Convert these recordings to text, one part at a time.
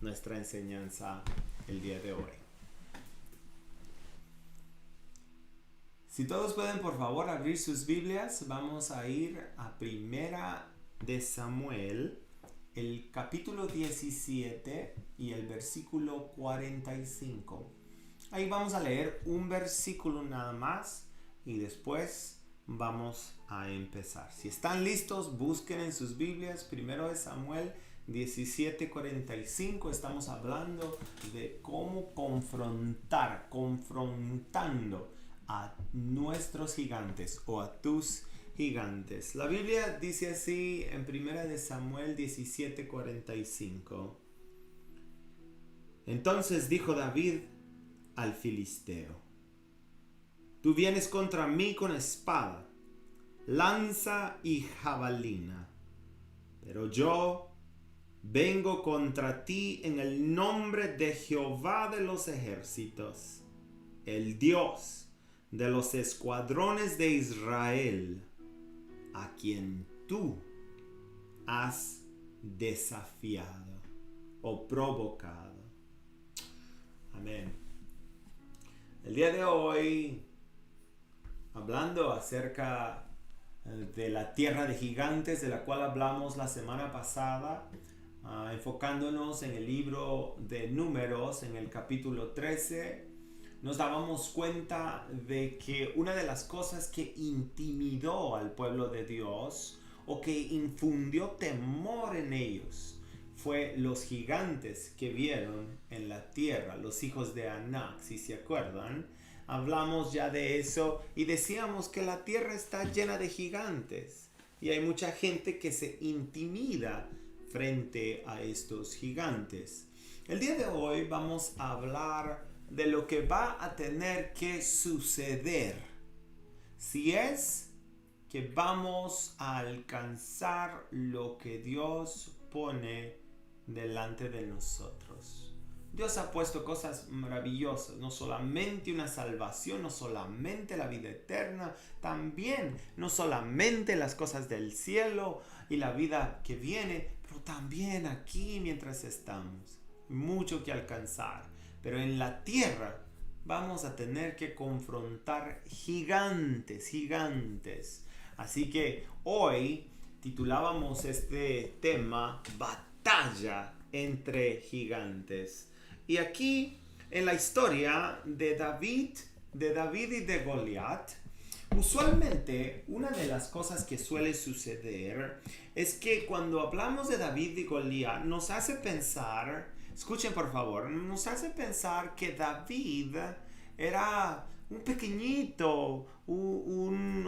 nuestra enseñanza el día de hoy. Si todos pueden, por favor, abrir sus Biblias, vamos a ir a Primera de Samuel, el capítulo 17 y el versículo 45. Ahí vamos a leer un versículo nada más y después vamos a empezar. Si están listos, busquen en sus Biblias Primero de Samuel 17:45. Estamos hablando de cómo confrontando a nuestros gigantes o a tus gigantes. La Biblia dice así en Primera de Samuel 17:45. Entonces dijo David al filisteo: tú vienes contra mí con espada, lanza y jabalina, pero yo vengo contra ti en el nombre de Jehová de los ejércitos, el Dios de los escuadrones de Israel, a quien tú has desafiado o provocado. Amén. El día de hoy, hablando acerca de la tierra de gigantes de la cual hablamos la semana pasada, enfocándonos en el libro de Números, en el capítulo 13, nos dábamos cuenta de que una de las cosas que intimidó al pueblo de Dios o que infundió temor en ellos fue los gigantes que vieron en la tierra, los hijos de Anak, si se acuerdan. Hablamos ya de eso y decíamos que la tierra está llena de gigantes y hay mucha gente que se intimida frente a estos gigantes. El día de hoy vamos a hablar de lo que va a tener que suceder si es que vamos a alcanzar lo que Dios pone delante de nosotros. Dios ha puesto cosas maravillosas, no solamente una salvación, no solamente la vida eterna, también no solamente las cosas del cielo y la vida que viene, pero también aquí mientras estamos. Mucho que alcanzar. Pero en la tierra vamos a tener que confrontar gigantes. Así que hoy titulábamos este tema Batalla entre gigantes. Y aquí en la historia de David y de Goliat, usualmente una de las cosas que suele suceder es que cuando hablamos de David y Goliat nos hace pensar, escuchen por favor, nos hace pensar que David era un pequeñito, un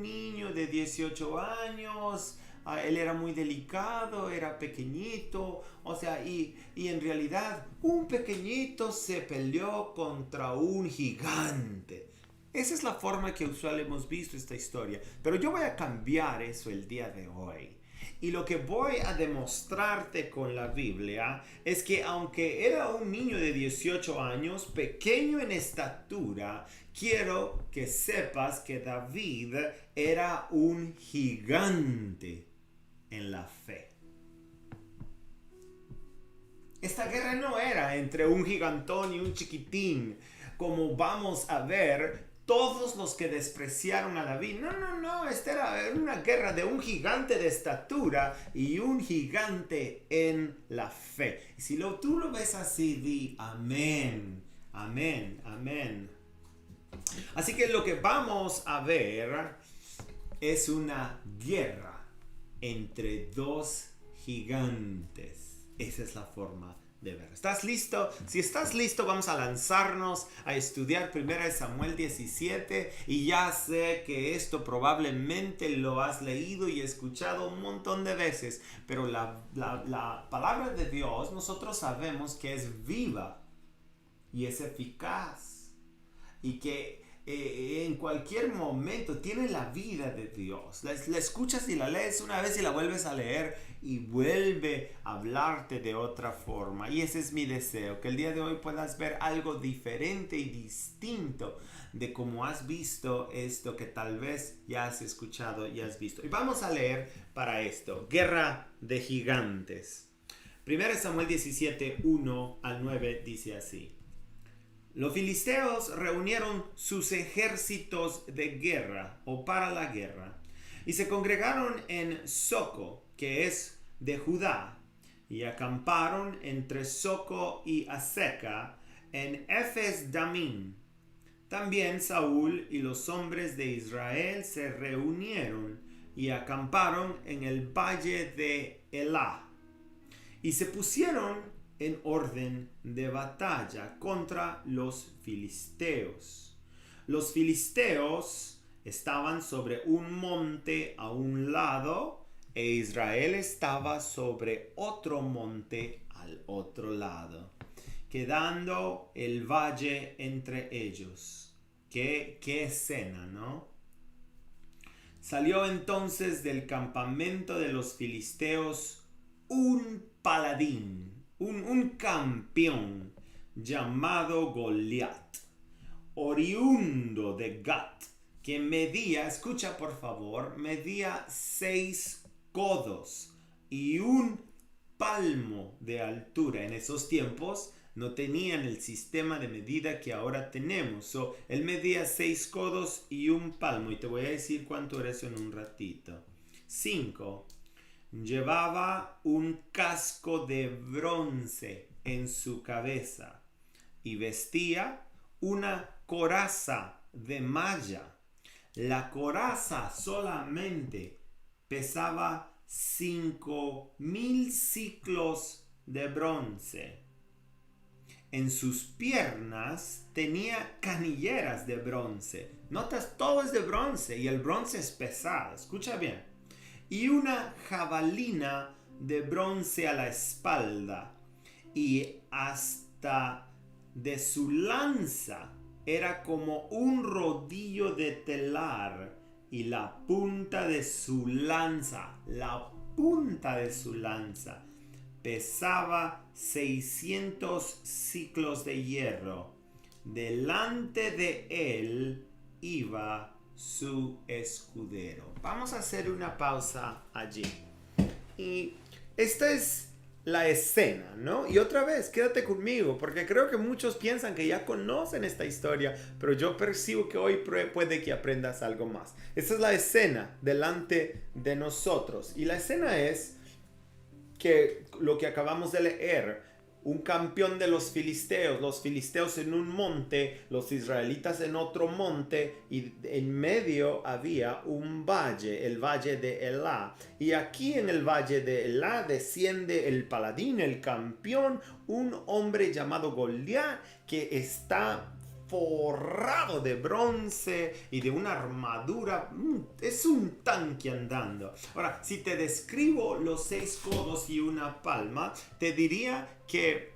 niño de 18 años, él era muy delicado, era pequeñito, y en realidad un pequeñito se peleó contra un gigante. Esa es la forma que usualmente hemos visto esta historia, pero yo voy a cambiar eso el día de hoy. Y lo que voy a demostrarte con la Biblia es que aunque era un niño de 18 años, pequeño en estatura, quiero que sepas que David era un gigante en la fe. Esta guerra no era entre un gigantón y un chiquitín, como vamos a ver todos los que despreciaron a David. No, esta era una guerra de un gigante de estatura y un gigante en la fe. Y si tú lo ves así, di amén, amén, amén. Así que lo que vamos a ver es una guerra entre dos gigantes. Esa es la forma de ver. ¿Estás listo? Si estás listo, vamos a lanzarnos a estudiar 1 Samuel 17. Y ya sé que esto probablemente lo has leído y escuchado un montón de veces, pero la palabra de Dios nosotros sabemos que es viva y es eficaz y que en cualquier momento tiene la vida de Dios. La escuchas y la lees una vez y la vuelves a leer y vuelve a hablarte de otra forma. Y ese es mi deseo, que el día de hoy puedas ver algo diferente y distinto de cómo has visto esto que tal vez ya has escuchado y has visto. Y vamos a leer para esto, Guerra de Gigantes. 1 Samuel 17, 1 al 9 dice así. Los filisteos reunieron sus ejércitos de guerra o para la guerra y se congregaron en Soco, que es de Judá, y acamparon entre Soco y Aseca en Efes Damim. También Saúl y los hombres de Israel se reunieron y acamparon en el valle de Elá y se pusieron en orden de batalla contra los filisteos. Los filisteos estaban sobre un monte a un lado e Israel estaba sobre otro monte al otro lado, quedando el valle entre ellos. Qué escena, ¿no? Salió entonces del campamento de los filisteos un paladín, un campeón llamado Goliat, oriundo de Gat, que medía, escucha por favor, medía 6 codos y un palmo de altura. En esos tiempos no tenían el sistema de medida que ahora tenemos. Él medía 6 codos y un palmo. Y te voy a decir cuánto era eso en un ratito. 5. Llevaba un casco de bronce en su cabeza y vestía una coraza de malla. La coraza solamente pesaba 5,000 ciclos de bronce. En sus piernas tenía canilleras de bronce. Notas, todo es de bronce y el bronce es pesado. Escucha bien. Y una jabalina de bronce a la espalda. Y hasta de su lanza era como un rodillo de telar. Y la punta de su lanza, pesaba 600 ciclos de hierro. Delante de él iba su escudero. Vamos a hacer una pausa allí. Y esta es la escena, ¿no? Y otra vez, quédate conmigo, porque creo que muchos piensan que ya conocen esta historia, pero yo percibo que hoy puede que aprendas algo más. Esta es la escena delante de nosotros. Y la escena es que lo que acabamos de leer, un campeón de los filisteos en un monte, los israelitas en otro monte, y en medio había un valle, el valle de Elá. Y aquí en el valle de Elá desciende el paladín, el campeón, un hombre llamado Goliat, que está forrado de bronce y de una armadura. Es un tanque andando. Ahora, si te describo los 6 codos y una palma, te diría que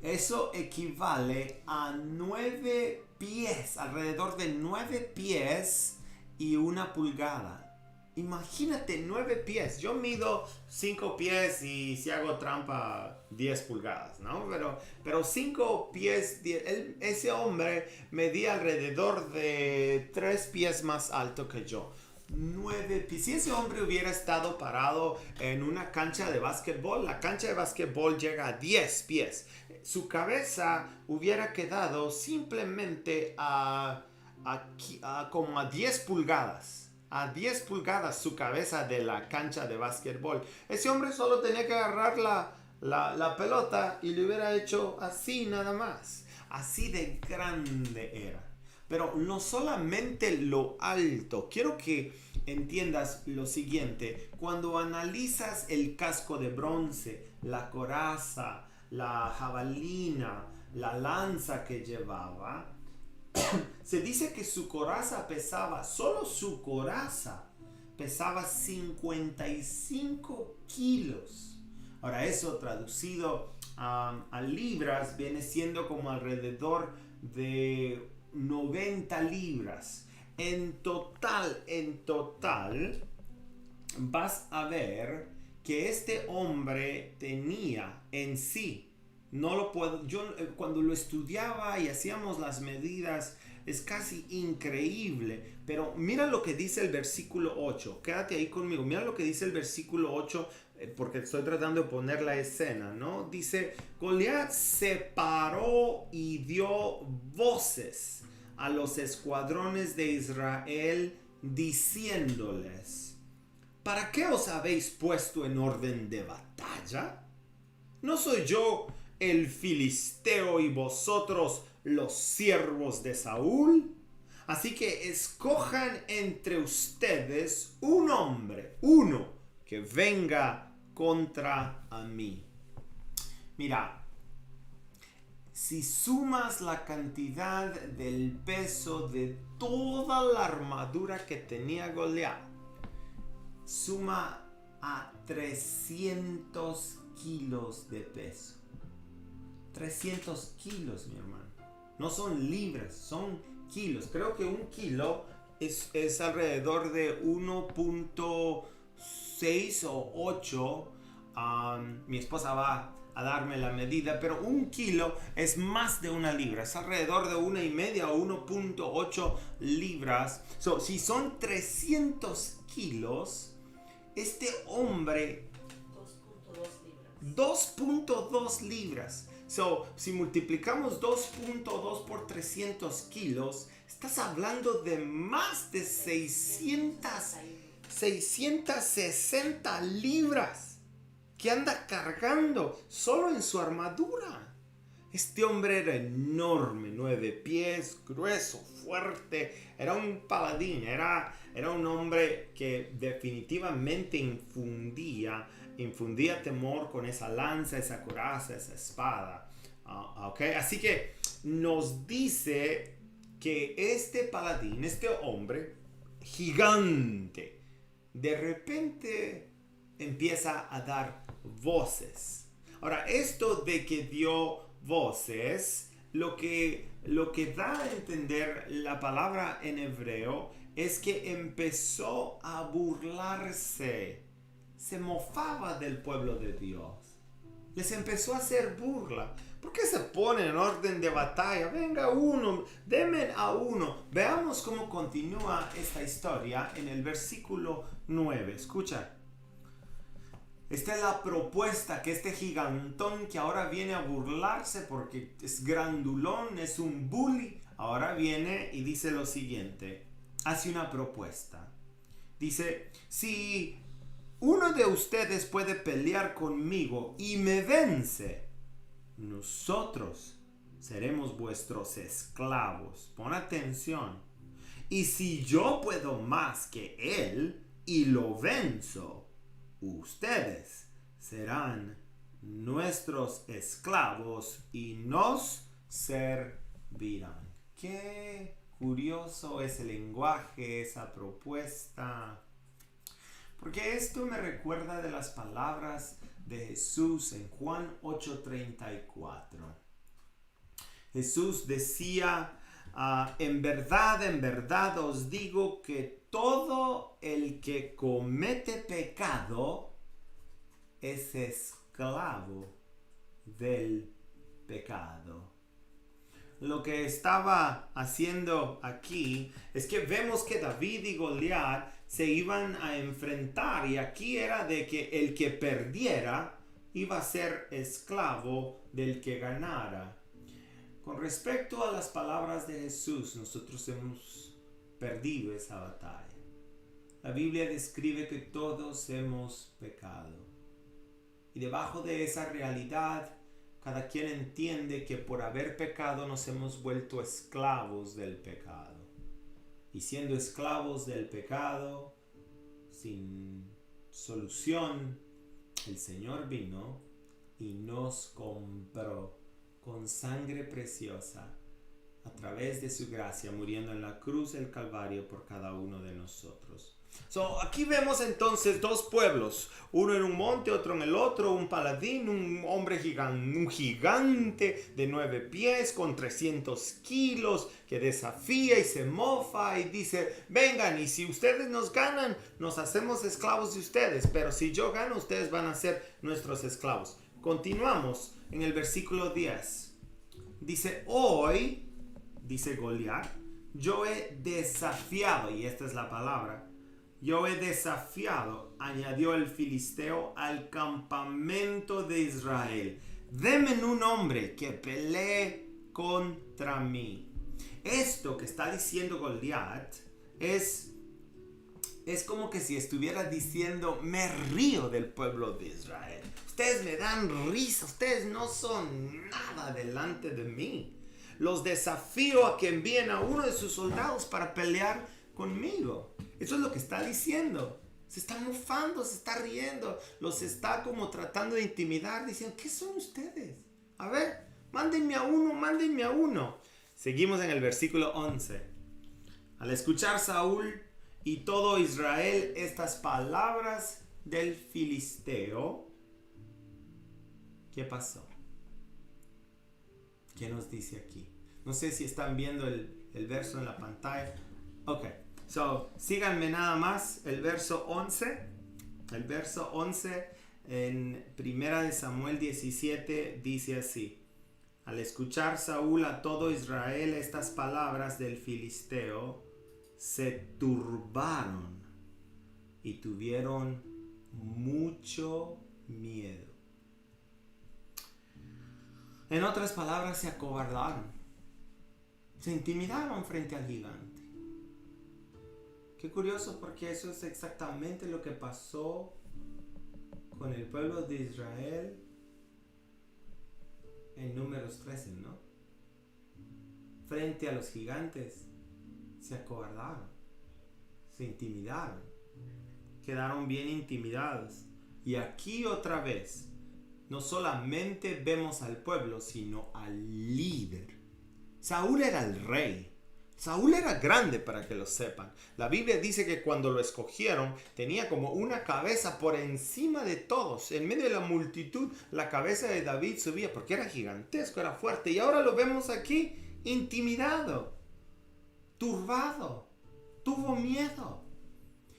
eso equivale a 9 pies, alrededor de 9 pies y 1 pulgada. Imagínate 9 pies. Yo mido 5 pies y si hago trampa 10 pulgadas, ¿no? Pero 5 pies, ese hombre medía alrededor de 3 pies más alto que yo. 9 pies. Si ese hombre hubiera estado parado en una cancha de básquetbol, la cancha de básquetbol llega a 10 pies. Su cabeza hubiera quedado simplemente como a 10 pulgadas. A 10 pulgadas su cabeza de la cancha de básquetbol. Ese hombre solo tenía que agarrar la pelota y le hubiera hecho así nada más. Así de grande era. Pero no solamente lo alto. Quiero que entiendas lo siguiente. Cuando analizas el casco de bronce, la coraza, la jabalina, la lanza que llevaba, se dice que su coraza pesaba, solo su coraza pesaba 55 kilos. Ahora eso traducido a libras viene siendo como alrededor de 90 libras. En total, vas a ver que este hombre tenía en sí, no lo puedo, yo cuando lo estudiaba y hacíamos las medidas, es casi increíble. Pero mira lo que dice el versículo 8. Quédate ahí conmigo. Mira lo que dice el versículo 8 porque estoy tratando de poner la escena, ¿no? Dice, Goliat se paró y dio voces a los escuadrones de Israel diciéndoles, ¿para qué os habéis puesto en orden de batalla? ¿No soy yo el filisteo y vosotros los siervos de Saúl? Así que escojan entre ustedes un hombre, uno, que venga contra a mí. Mira, si sumas la cantidad del peso de toda la armadura que tenía Goliat, suma a 300 kilos de peso. 300 kilos, mi hermano. No son libras, son kilos. Creo que un kilo es alrededor de 1.6 o 8. Mi esposa va a darme la medida, pero un kilo es más de una libra. Es alrededor de 1.5 o 1.8 libras. Si son 300 kilos, este hombre 2.2 libras. Si multiplicamos 2.2 por 300 kilos, estás hablando de más de 660 libras que anda cargando solo en su armadura. Este hombre era enorme, 9 pies, grueso, fuerte, era un paladín, era un hombre que definitivamente infundía temor con esa lanza, esa coraza, esa espada. Okay? Así que nos dice que este paladín, este hombre gigante, de repente empieza a dar voces. Ahora, esto de que dio voces, lo que da a entender la palabra en hebreo es que empezó a burlarse. Se mofaba del pueblo de Dios. Les empezó a hacer burla. ¿Por qué se ponen en orden de batalla? Venga uno, denme a uno. Veamos cómo continúa esta historia en el versículo 9. Escucha. Esta es la propuesta que este gigantón que ahora viene a burlarse porque es grandulón, es un bully, ahora viene y dice lo siguiente. Hace una propuesta. Dice, si uno de ustedes puede pelear conmigo y me vence, nosotros seremos vuestros esclavos. Pon atención. Y si yo puedo más que él y lo venzo, ustedes serán nuestros esclavos y nos servirán. Qué curioso es el lenguaje, esa propuesta. Porque esto me recuerda de las palabras de Jesús en Juan 8:34. Jesús decía, en verdad os digo que todo el que comete pecado es esclavo del pecado. Lo que estaba haciendo aquí es que vemos que David y Goliat se iban a enfrentar, y aquí era de que el que perdiera iba a ser esclavo del que ganara. Con respecto a las palabras de Jesús, nosotros hemos perdido esa batalla. La Biblia describe que todos hemos pecado. Y debajo de esa realidad, cada quien entiende que por haber pecado nos hemos vuelto esclavos del pecado. Y siendo esclavos del pecado, sin solución, el Señor vino y nos compró con sangre preciosa a través de su gracia, muriendo en la cruz del Calvario por cada uno de nosotros. Aquí vemos entonces dos pueblos, uno en un monte, otro en el otro, un paladín, un hombre gigante, un gigante de 9 pies con 300 kilos que desafía y se mofa y dice, vengan, y si ustedes nos ganan, nos hacemos esclavos de ustedes, pero si yo gano, ustedes van a ser nuestros esclavos. Continuamos en el versículo 10. Dice, hoy, dice Goliat, yo he desafiado, y esta es la palabra, yo he desafiado, añadió el filisteo, al campamento de Israel. Denme un hombre que pelee contra mí. Esto que está diciendo Goliat es como que si estuviera diciendo: me río del pueblo de Israel. Ustedes me dan risa, ustedes no son nada delante de mí. Los desafío a que envíen a uno de sus soldados para pelear conmigo. Eso es lo que está diciendo. Se está mofando, se está riendo, los está como tratando de intimidar, diciendo: ¿qué son ustedes? A ver, mándenme a uno. Seguimos en el versículo 11. Al escuchar Saúl y todo Israel estas palabras del filisteo, ¿qué pasó? ¿Qué nos dice aquí? No sé si están viendo el verso en la pantalla. Ok, síganme nada más. El verso 11. El verso 11 en 1 Samuel 17 dice así: al escuchar Saúl a todo Israel estas palabras del filisteo, se turbaron y tuvieron mucho miedo. En otras palabras, se acobardaron, se intimidaron frente al gigante. Qué curioso, porque eso es exactamente lo que pasó con el pueblo de Israel en Números 13, ¿no? Frente a los gigantes se acobardaron, se intimidaron, quedaron bien intimidados. Y aquí otra vez, no solamente vemos al pueblo, sino al líder. Saúl era el rey. Saúl era grande, para que lo sepan. La Biblia dice que cuando lo escogieron tenía como una cabeza por encima de todos. En medio de la multitud, la cabeza de David subía porque era gigantesco, era fuerte. Y ahora lo vemos aquí intimidado, turbado, tuvo miedo.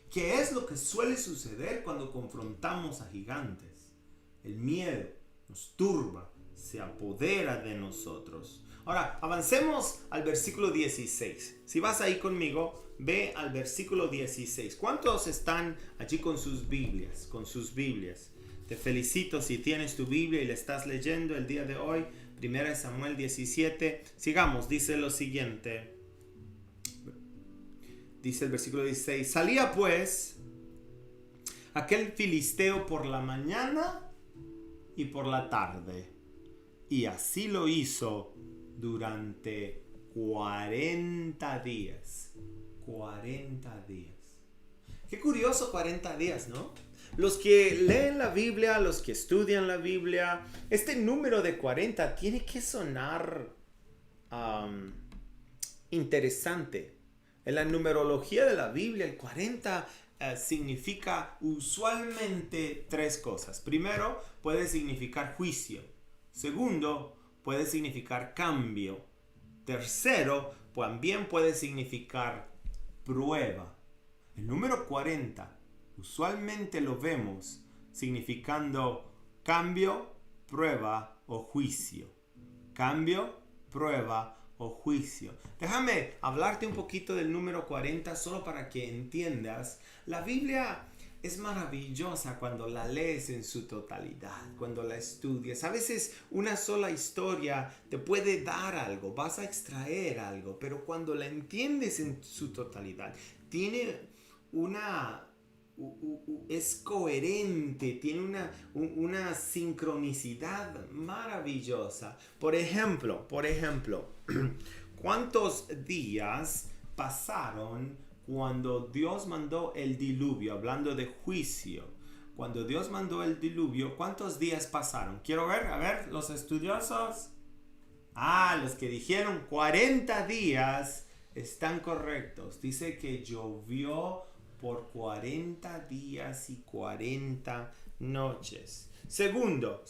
¿Qué es lo que suele suceder cuando confrontamos a gigantes? El miedo nos turba, se apodera de nosotros. Ahora, avancemos al versículo 16. Si vas ahí conmigo, ve al versículo 16. ¿Cuántos están allí con sus Biblias? Te felicito si tienes tu Biblia y la estás leyendo el día de hoy. 1 Samuel 17. Sigamos, dice lo siguiente. Dice el versículo 16. Salía pues aquel filisteo por la mañana y por la tarde, y así lo hizo durante 40 días. 40 días. Qué curioso, 40 días, ¿no? Los que leen la Biblia, los que estudian la Biblia, este número de 40 tiene que sonar interesante. En la numerología de la Biblia, el 40 significa usualmente tres cosas. Primero, puede significar juicio. Segundo, puede significar cambio. Tercero, también puede significar prueba. El número 40 usualmente lo vemos significando cambio, prueba o juicio. Cambio, prueba o juicio. Déjame hablarte un poquito del número 40 solo para que entiendas. La Biblia es maravillosa cuando la lees en su totalidad, cuando la estudias. A veces una sola historia te puede dar algo, vas a extraer algo, pero cuando la entiendes en su totalidad, es coherente, tiene una sincronicidad maravillosa. Por ejemplo, ¿cuántos días pasaron cuando Dios mandó el diluvio? Hablando de juicio, cuando Dios mandó el diluvio, ¿cuántos días pasaron? Quiero ver, a ver, los estudiosos. Los que dijeron 40 días están correctos. Dice que llovió por 40 días y 40 noches. Segundo,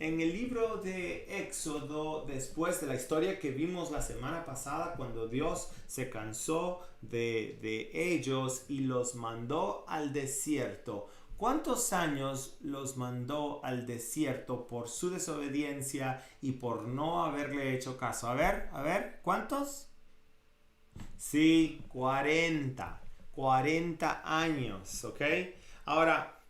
en el libro de Éxodo, después de la historia que vimos la semana pasada, cuando Dios se cansó de ellos y los mandó al desierto, ¿cuántos años los mandó al desierto por su desobediencia y por no haberle hecho caso? A ver, ¿cuántos? Sí, 40. 40 años, ¿ok? Ahora,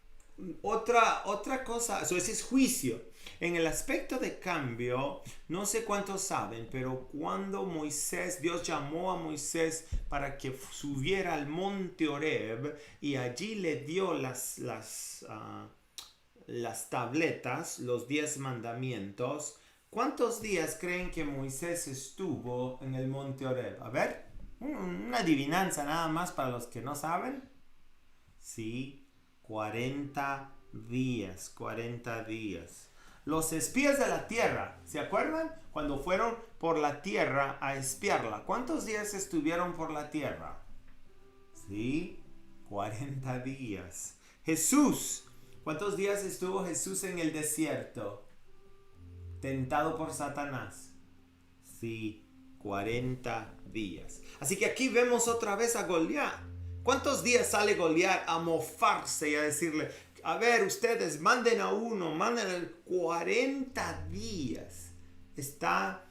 otra cosa, eso es juicio. En el aspecto de cambio, no sé cuántos saben, pero cuando Dios llamó a Moisés para que subiera al monte Horeb y allí le dio las tabletas, los 10 mandamientos, ¿cuántos días creen que Moisés estuvo en el monte Horeb? A ver, una adivinanza nada más para los que no saben. Sí, 40 días, 40 días. Los espías de la tierra, ¿se acuerdan? Cuando fueron por la tierra a espiarla. ¿Cuántos días estuvieron por la tierra? Sí, 40 días. Jesús, ¿cuántos días estuvo Jesús en el desierto? Tentado por Satanás. Sí, 40 días. Así que aquí vemos otra vez a Goliat. ¿Cuántos días sale Goliat a mofarse y a decirle, a ver, ustedes manden a uno, manden 40 días? Está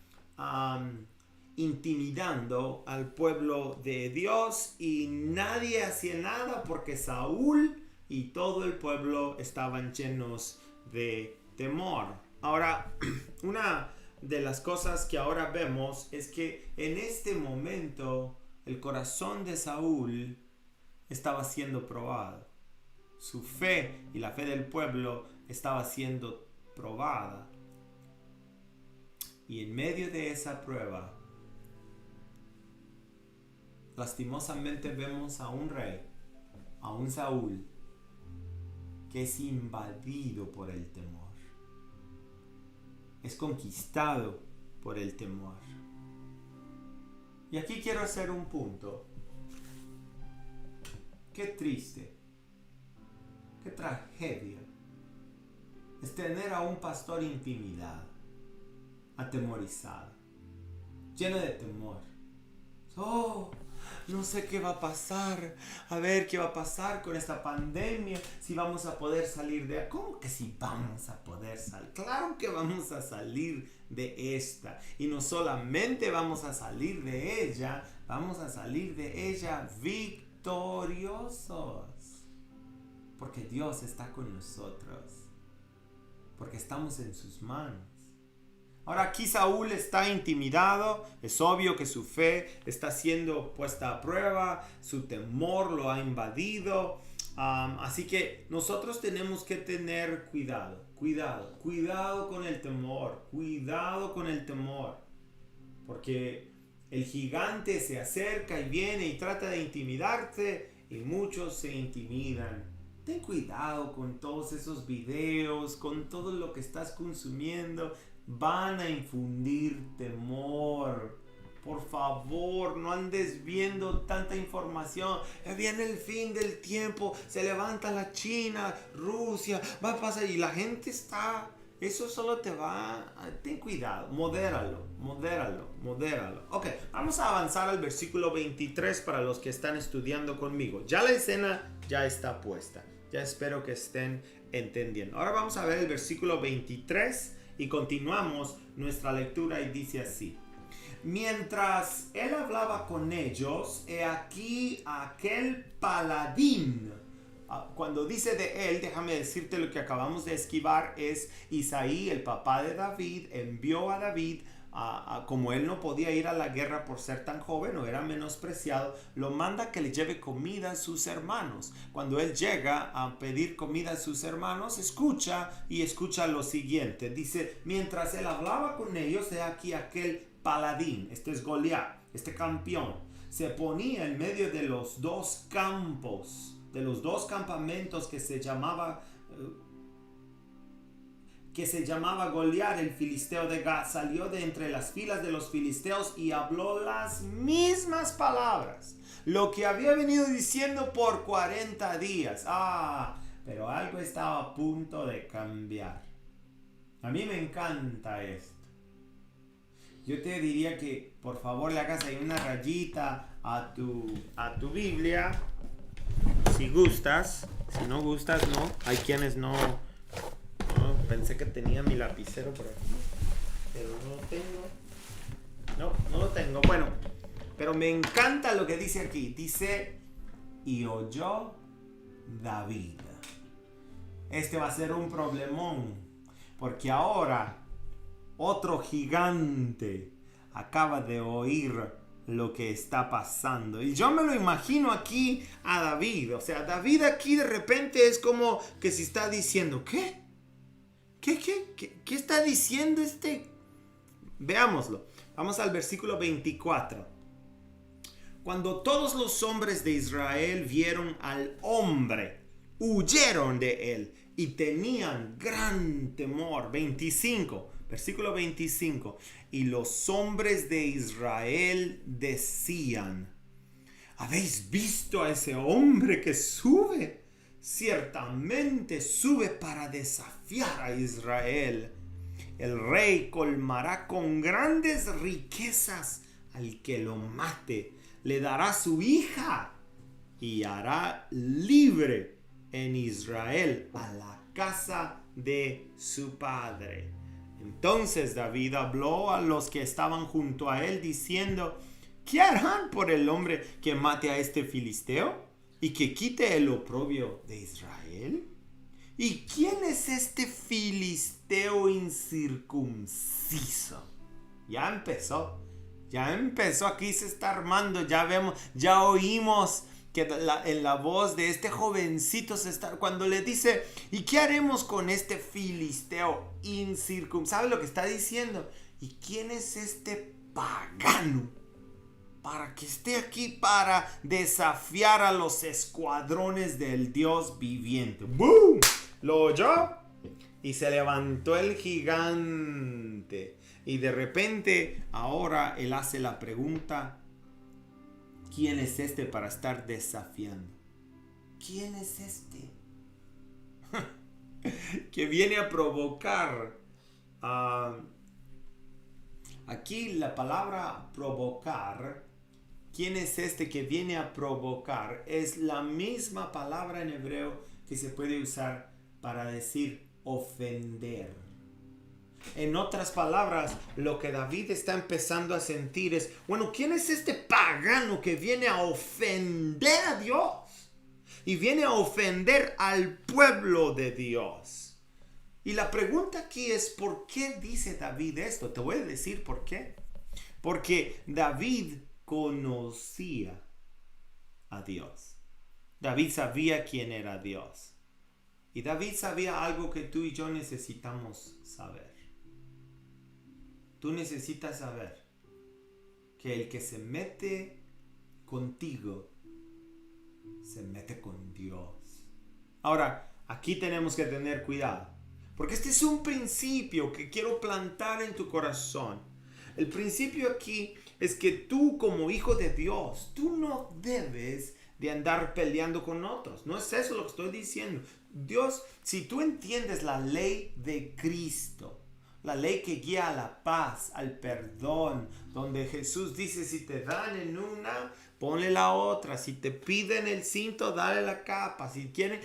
intimidando al pueblo de Dios y nadie hacía nada porque Saúl y todo el pueblo estaban llenos de temor. Ahora, una de las cosas que ahora vemos es que en este momento el corazón de Saúl estaba siendo probado. Su fe y la fe del pueblo estaba siendo probada. Y en medio de esa prueba, lastimosamente vemos a un rey, a un Saúl, que es invadido por el temor. Es conquistado por el temor. Y aquí quiero hacer un punto. Qué triste, qué tragedia es tener a un pastor intimidado, atemorizado, lleno de temor. Oh, no sé qué va a pasar. A ver qué va a pasar con esta pandemia. Si vamos a poder salir de ella. ¿Cómo que si vamos a poder salir? Claro que vamos a salir de esta. Y no solamente vamos a salir de ella, vamos a salir de ella victoriosos. Porque Dios está con nosotros. Porque estamos en sus manos. Ahora aquí Saúl está intimidado, es obvio que su fe está siendo puesta a prueba, su temor lo ha invadido, así que nosotros tenemos que tener cuidado con el temor, porque el gigante se acerca y viene y trata de intimidarte y muchos se intimidan. Ten cuidado con todos esos videos, con todo lo que estás consumiendo. Van a infundir temor. Por favor, no andes viendo tanta información. Viene el fin del tiempo. Se levanta la China, Rusia. Va a pasar y la gente está... Eso solo te va... Ten cuidado. Modéralo. Ok, vamos a avanzar al versículo 23 para los que están estudiando conmigo. Ya la escena ya está puesta. Ya espero que estén entendiendo. Ahora vamos a ver el versículo 23 y continuamos nuestra lectura y dice así. Mientras él hablaba con ellos, he aquí aquel paladín. Cuando dice de él, déjame decirte lo que acabamos de esquivar, es Isaí, el papá de David, envió a David, como él no podía ir a la guerra por ser tan joven o era menospreciado, lo manda que le lleve comida a sus hermanos. Cuando él llega a pedir comida a sus hermanos, escucha lo siguiente. Dice, mientras él hablaba con ellos, he aquí aquel paladín, este es Goliat, este campeón, se ponía en medio de los dos campos, de los dos campamentos que se llamaba Goliat, el filisteo de Gat. Salió de entre las filas de los filisteos y habló las mismas palabras, lo que había venido diciendo por 40 días. Pero algo estaba a punto de cambiar. A mí me encanta esto. Yo te diría que por favor le hagas ahí una rayita a tu Biblia, si gustas. Si no gustas, no. Hay quienes no. Pensé que tenía mi lapicero por aquí, pero no lo tengo. No lo tengo. Bueno, pero me encanta lo que dice aquí. Dice, y oyó David. Este va a ser un problemón, porque ahora otro gigante acaba de oír lo que está pasando. Y yo me lo imagino aquí a David. O sea, David aquí de repente es como que se está diciendo, ¿qué? ¿Qué está diciendo este? Veámoslo. Vamos al versículo 24. Cuando todos los hombres de Israel vieron al hombre, huyeron de él y tenían gran temor. 25, versículo 25. Y los hombres de Israel decían, ¿habéis visto a ese hombre que sube? Ciertamente sube para desafiar a Israel. El rey colmará con grandes riquezas al que lo mate. Le dará su hija y hará libre en Israel a la casa de su padre. Entonces David habló a los que estaban junto a él diciendo, ¿qué harán por el hombre que mate a este filisteo y que quite el oprobio de Israel? ¿Y quién es este filisteo incircunciso? Ya empezó aquí, se está armando, ya vemos, ya oímos que en la voz de este jovencito se está, cuando le dice, ¿y qué haremos con este filisteo incircunciso? ¿Sabe lo que está diciendo? ¿Y quién es este pagano para que esté aquí para desafiar a los escuadrones del Dios viviente? ¡Boom! ¿Lo oyó? Y se levantó el gigante. Y de repente ahora él hace la pregunta, ¿quién es este para estar desafiando? ¿Quién es este? Que viene a provocar. Aquí la palabra provocar, ¿quién es este que viene a provocar? Es la misma palabra en hebreo que se puede usar para decir ofender. En otras palabras, lo que David está empezando a sentir es, bueno, ¿quién es este pagano que viene a ofender a Dios? Y viene a ofender al pueblo de Dios. Y la pregunta aquí es, ¿por qué dice David esto? Te voy a decir por qué. Porque David conocía a Dios. David sabía quién era Dios. Y David sabía algo que tú y yo necesitamos saber. Tú necesitas saber que el que se mete contigo, se mete con Dios. Ahora, aquí tenemos que tener cuidado, porque este es un principio que quiero plantar en tu corazón. El principio aquí es que tú como hijo de Dios, tú no debes de andar peleando con otros. No es eso lo que estoy diciendo. Dios, si tú entiendes la ley de Cristo, la ley que guía a la paz, al perdón, donde Jesús dice, si te dan en una, ponle la otra. Si te piden el cinto, dale la capa. Si quieren,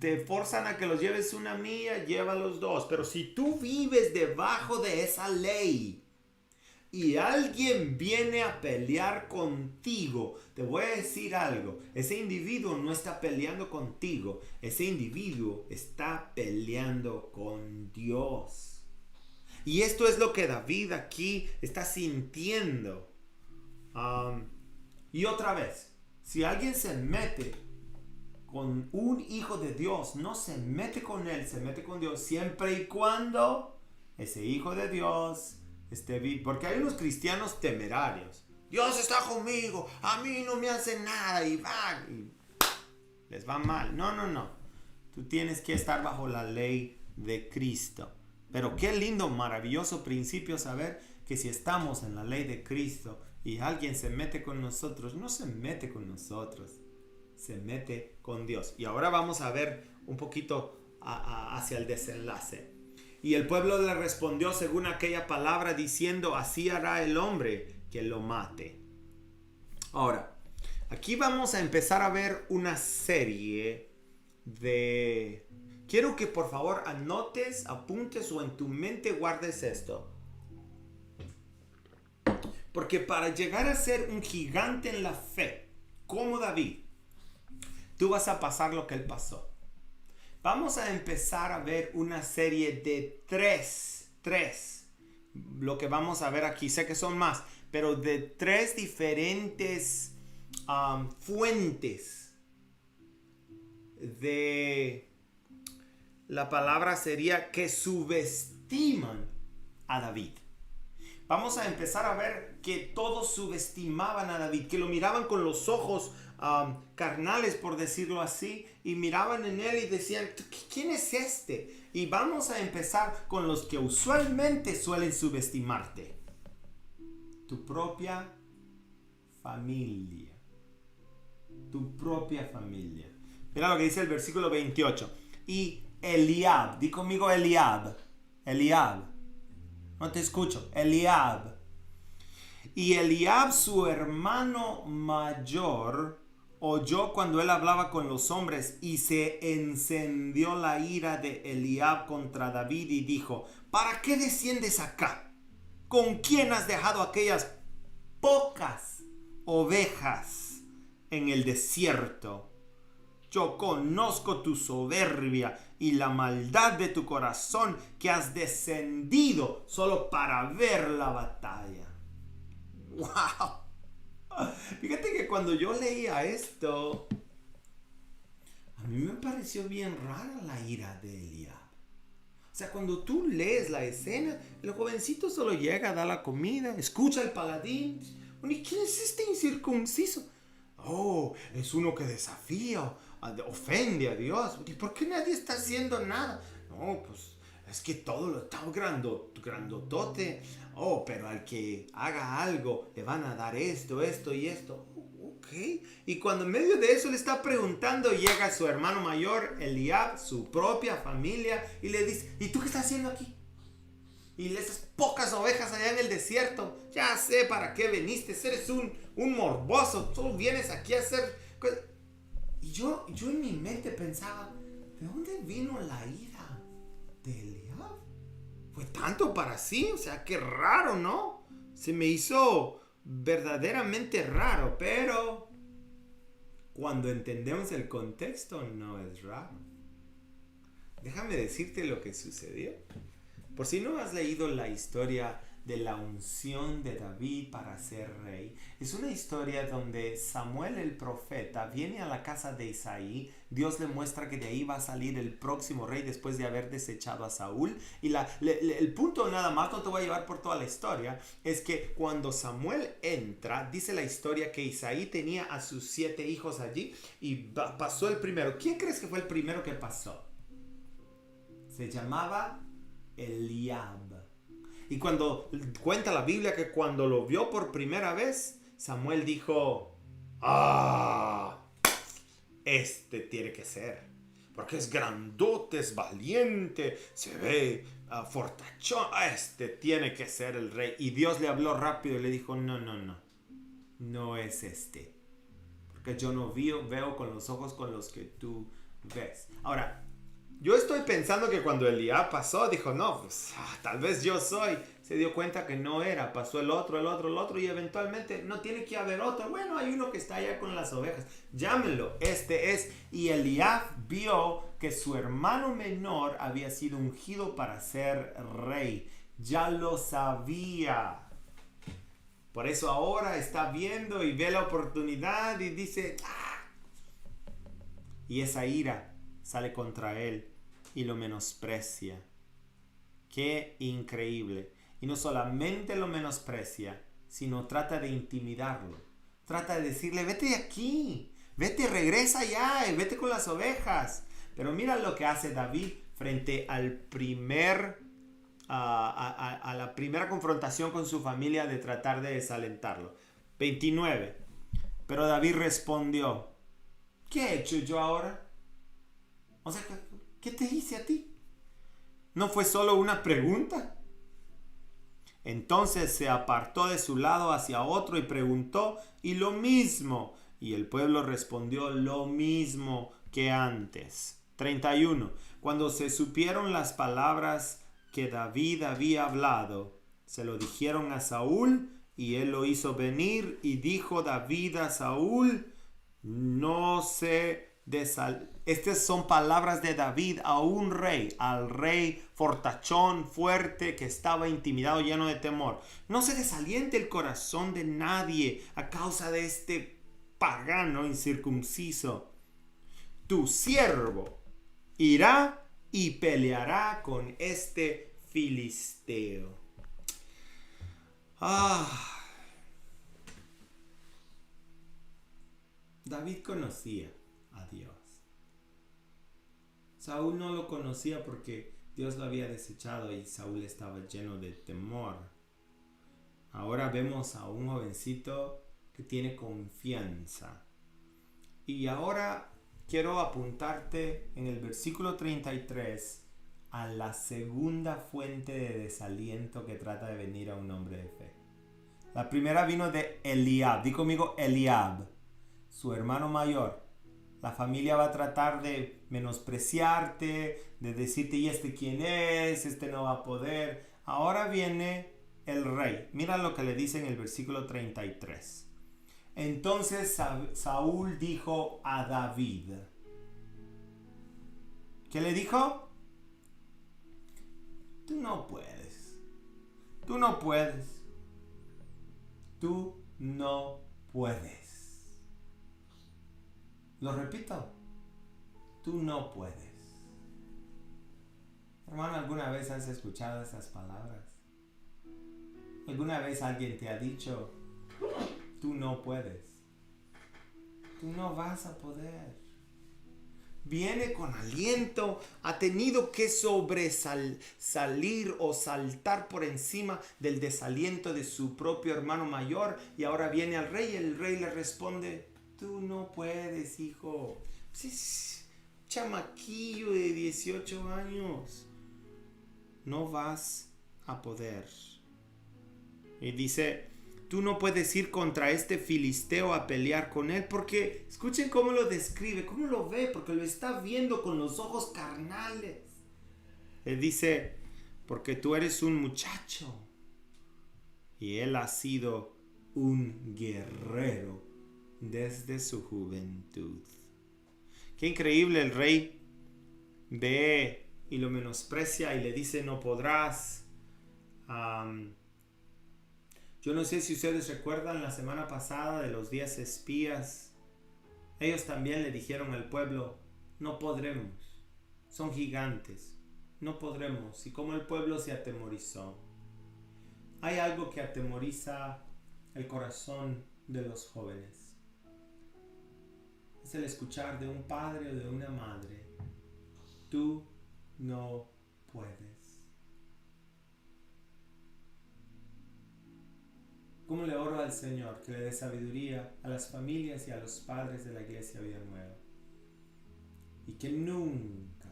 te forzan a que los lleves una milla, llévalos dos. Pero si tú vives debajo de esa ley y alguien viene a pelear contigo, te voy a decir algo. Ese individuo no está peleando contigo. Ese individuo está peleando con Dios. Y esto es lo que David aquí está sintiendo. Y otra vez, si alguien se mete con un hijo de Dios, no se mete con él, se mete con Dios, siempre y cuando ese hijo de Dios esté vivo. Porque hay unos cristianos temerarios. Dios está conmigo, a mí no me hace nada y les va mal. No. Tú tienes que estar bajo la ley de Cristo. Pero qué lindo, maravilloso principio saber que si estamos en la ley de Cristo y alguien se mete con nosotros, no se mete con nosotros, se mete con Dios. Y ahora vamos a ver un poquito hacia el desenlace. Y el pueblo le respondió según aquella palabra diciendo, así hará el hombre que lo mate. Ahora, aquí vamos a empezar a ver una serie de... Quiero que por favor anotes, apuntes o en tu mente guardes esto. Porque para llegar a ser un gigante en la fe, como David, tú vas a pasar lo que él pasó. Vamos a empezar a ver una serie de tres, lo que vamos a ver aquí, sé que son más, pero de 3 diferentes fuentes de la palabra sería que subestiman a David. Vamos a empezar a ver que todos subestimaban a David, que lo miraban con los ojos carnales, por decirlo así, y miraban en él y decían, ¿quién es este? Y vamos a empezar con los que usualmente suelen subestimarte. Tu propia familia. Tu propia familia. Mira lo que dice el versículo 28. Y Eliab, di conmigo Eliab. No te escucho. Eliab. Y Eliab, su hermano mayor, oyó cuando él hablaba con los hombres, y se encendió la ira de Eliab contra David y dijo, ¿para qué desciendes acá? ¿Con quién has dejado aquellas pocas ovejas en el desierto? Yo conozco tu soberbia y la maldad de tu corazón, que has descendido solo para ver la batalla. ¡Wow! Fíjate que cuando yo leía esto, a mí me pareció bien rara la ira de Eliab. O sea, cuando tú lees la escena, el jovencito solo llega, da la comida, escucha al paladín. ¿Y quién es este incircunciso? Oh, es uno que desafía, ofende a Dios. ¿Y por qué nadie está haciendo nada? No, pues es que todo lo está grandotote. Oh, pero al que haga algo le van a dar esto y esto. Oh, ok. Y cuando en medio de eso le está preguntando, llega su hermano mayor, Eliab, su propia familia, y le dice, ¿y tú qué estás haciendo aquí? Y esas pocas ovejas allá en el desierto, ya sé para qué viniste, eres un morboso, tú vienes aquí a hacer... Y yo en mi mente pensaba, ¿de dónde vino la ira de Eliab? Fue tanto para sí, o sea, qué raro, ¿no? Se me hizo verdaderamente raro, pero cuando entendemos el contexto no es raro. Déjame decirte lo que sucedió. Por si no has leído la historia de la unción de David para ser rey, es una historia donde Samuel el profeta viene a la casa de Isaí. Dios le muestra que de ahí va a salir el próximo rey después de haber desechado a Saúl. Y el punto, nada más, no te voy a llevar por toda la historia, es que cuando Samuel entra, dice la historia que Isaí tenía a sus 7 hijos allí y pasó el primero. ¿Quién crees que fue el primero que pasó? Se llamaba Eliab. Y cuando cuenta la Biblia que cuando lo vio por primera vez, Samuel dijo, este tiene que ser, porque es grandote, es valiente, se ve fortachón, este tiene que ser el rey. Y Dios le habló rápido y le dijo, no es este, porque yo no veo con los ojos con los que tú ves. Ahora, yo estoy pensando que cuando Eliab pasó, dijo, no, pues tal vez yo soy. Se dio cuenta que no era. Pasó el otro y eventualmente no tiene que haber otro. Bueno, hay uno que está allá con las ovejas. Llámenlo, este es. Y Eliab vio que su hermano menor había sido ungido para ser rey. Ya lo sabía. Por eso ahora está viendo y ve la oportunidad y dice, y esa ira sale contra él y lo menosprecia. ¡Qué increíble! Y no solamente lo menosprecia, sino trata de intimidarlo. Trata de decirle, vete de aquí, vete, regresa ya, vete con las ovejas. Pero mira lo que hace David frente al a la primera confrontación con su familia de tratar de desalentarlo. 29. Pero David respondió, ¿qué he hecho yo ahora? O sea, ¿qué te hice a ti? ¿No fue solo una pregunta? Entonces se apartó de su lado hacia otro y preguntó, y lo mismo. Y el pueblo respondió lo mismo que antes. 31. Cuando se supieron las palabras que David había hablado, se lo dijeron a Saúl, y él lo hizo venir, y dijo David a Saúl, no se Estas son palabras de David a un rey, al rey fortachón, fuerte, que estaba intimidado, lleno de temor. No se desaliente el corazón de nadie a causa de este pagano incircunciso. Tu siervo irá y peleará con este filisteo. David conocía a Dios. Saúl no lo conocía porque Dios lo había desechado y Saúl estaba lleno de temor. Ahora vemos a un jovencito que tiene confianza. Y ahora quiero apuntarte en el versículo 33 a la segunda fuente de desaliento que trata de venir a un hombre de fe. La primera vino de Eliab. Di conmigo Eliab, su hermano mayor. La familia va a tratar de menospreciarte, de decirte, ¿y este quién es? Este no va a poder. Ahora viene el rey. Mira lo que le dice en el versículo 33. Entonces Saúl dijo a David. ¿Qué le dijo? Tú no puedes. Tú no puedes. Tú no puedes. Lo repito. Tú no puedes. Hermano, ¿alguna vez has escuchado esas palabras? ¿Alguna vez alguien te ha dicho, tú no puedes? Tú no vas a poder. Viene con aliento, ha tenido que salir o saltar por encima del desaliento de su propio hermano mayor, y ahora viene al rey y el rey le responde, tú no puedes, hijo. Sí, chamaquillo de 18 años. No vas a poder. Y dice, tú no puedes ir contra este filisteo a pelear con él, porque escuchen cómo lo describe, cómo lo ve, porque lo está viendo con los ojos carnales. Él dice, porque tú eres un muchacho y él ha sido un guerrero desde su juventud. Qué increíble. El rey ve y lo menosprecia y le dice, no podrás. Yo no sé si ustedes recuerdan la semana pasada de los 10 espías. Ellos también le dijeron al pueblo, no podremos, son gigantes, no podremos. Y como el pueblo se atemorizó. Hay algo que atemoriza el corazón de los jóvenes. Es el escuchar de un padre o de una madre, tú no puedes. ¿Cómo le oro al Señor que le dé sabiduría a las familias y a los padres de la Iglesia Vida Nueva? Y que nunca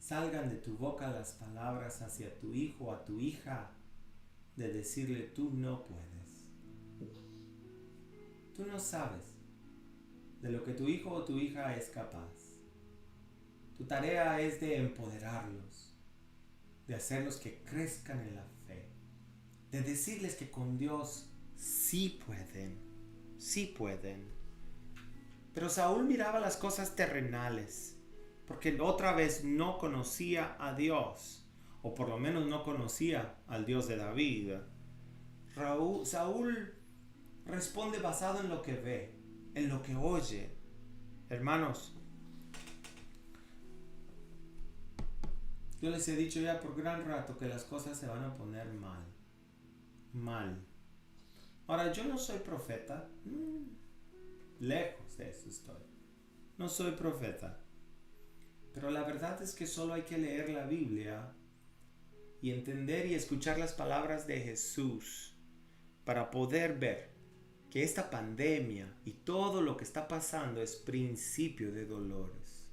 salgan de tu boca las palabras hacia tu hijo o a tu hija de decirle tú no puedes. Tú no sabes de lo que tu hijo o tu hija es capaz. Tu tarea es de empoderarlos, de hacerlos que crezcan en la fe, de decirles que con Dios sí pueden, sí pueden. Pero Saúl miraba las cosas terrenales, porque otra vez no conocía a Dios, o por lo menos no conocía al Dios de David. Saúl responde basado en lo que ve, en lo que oye. Hermanos, yo les he dicho ya por gran rato que las cosas se van a poner mal. Ahora, yo no soy profeta, lejos de eso estoy. No soy profeta, pero la verdad es que solo hay que leer la Biblia y entender y escuchar las palabras de Jesús para poder ver que esta pandemia y todo lo que está pasando es principio de dolores,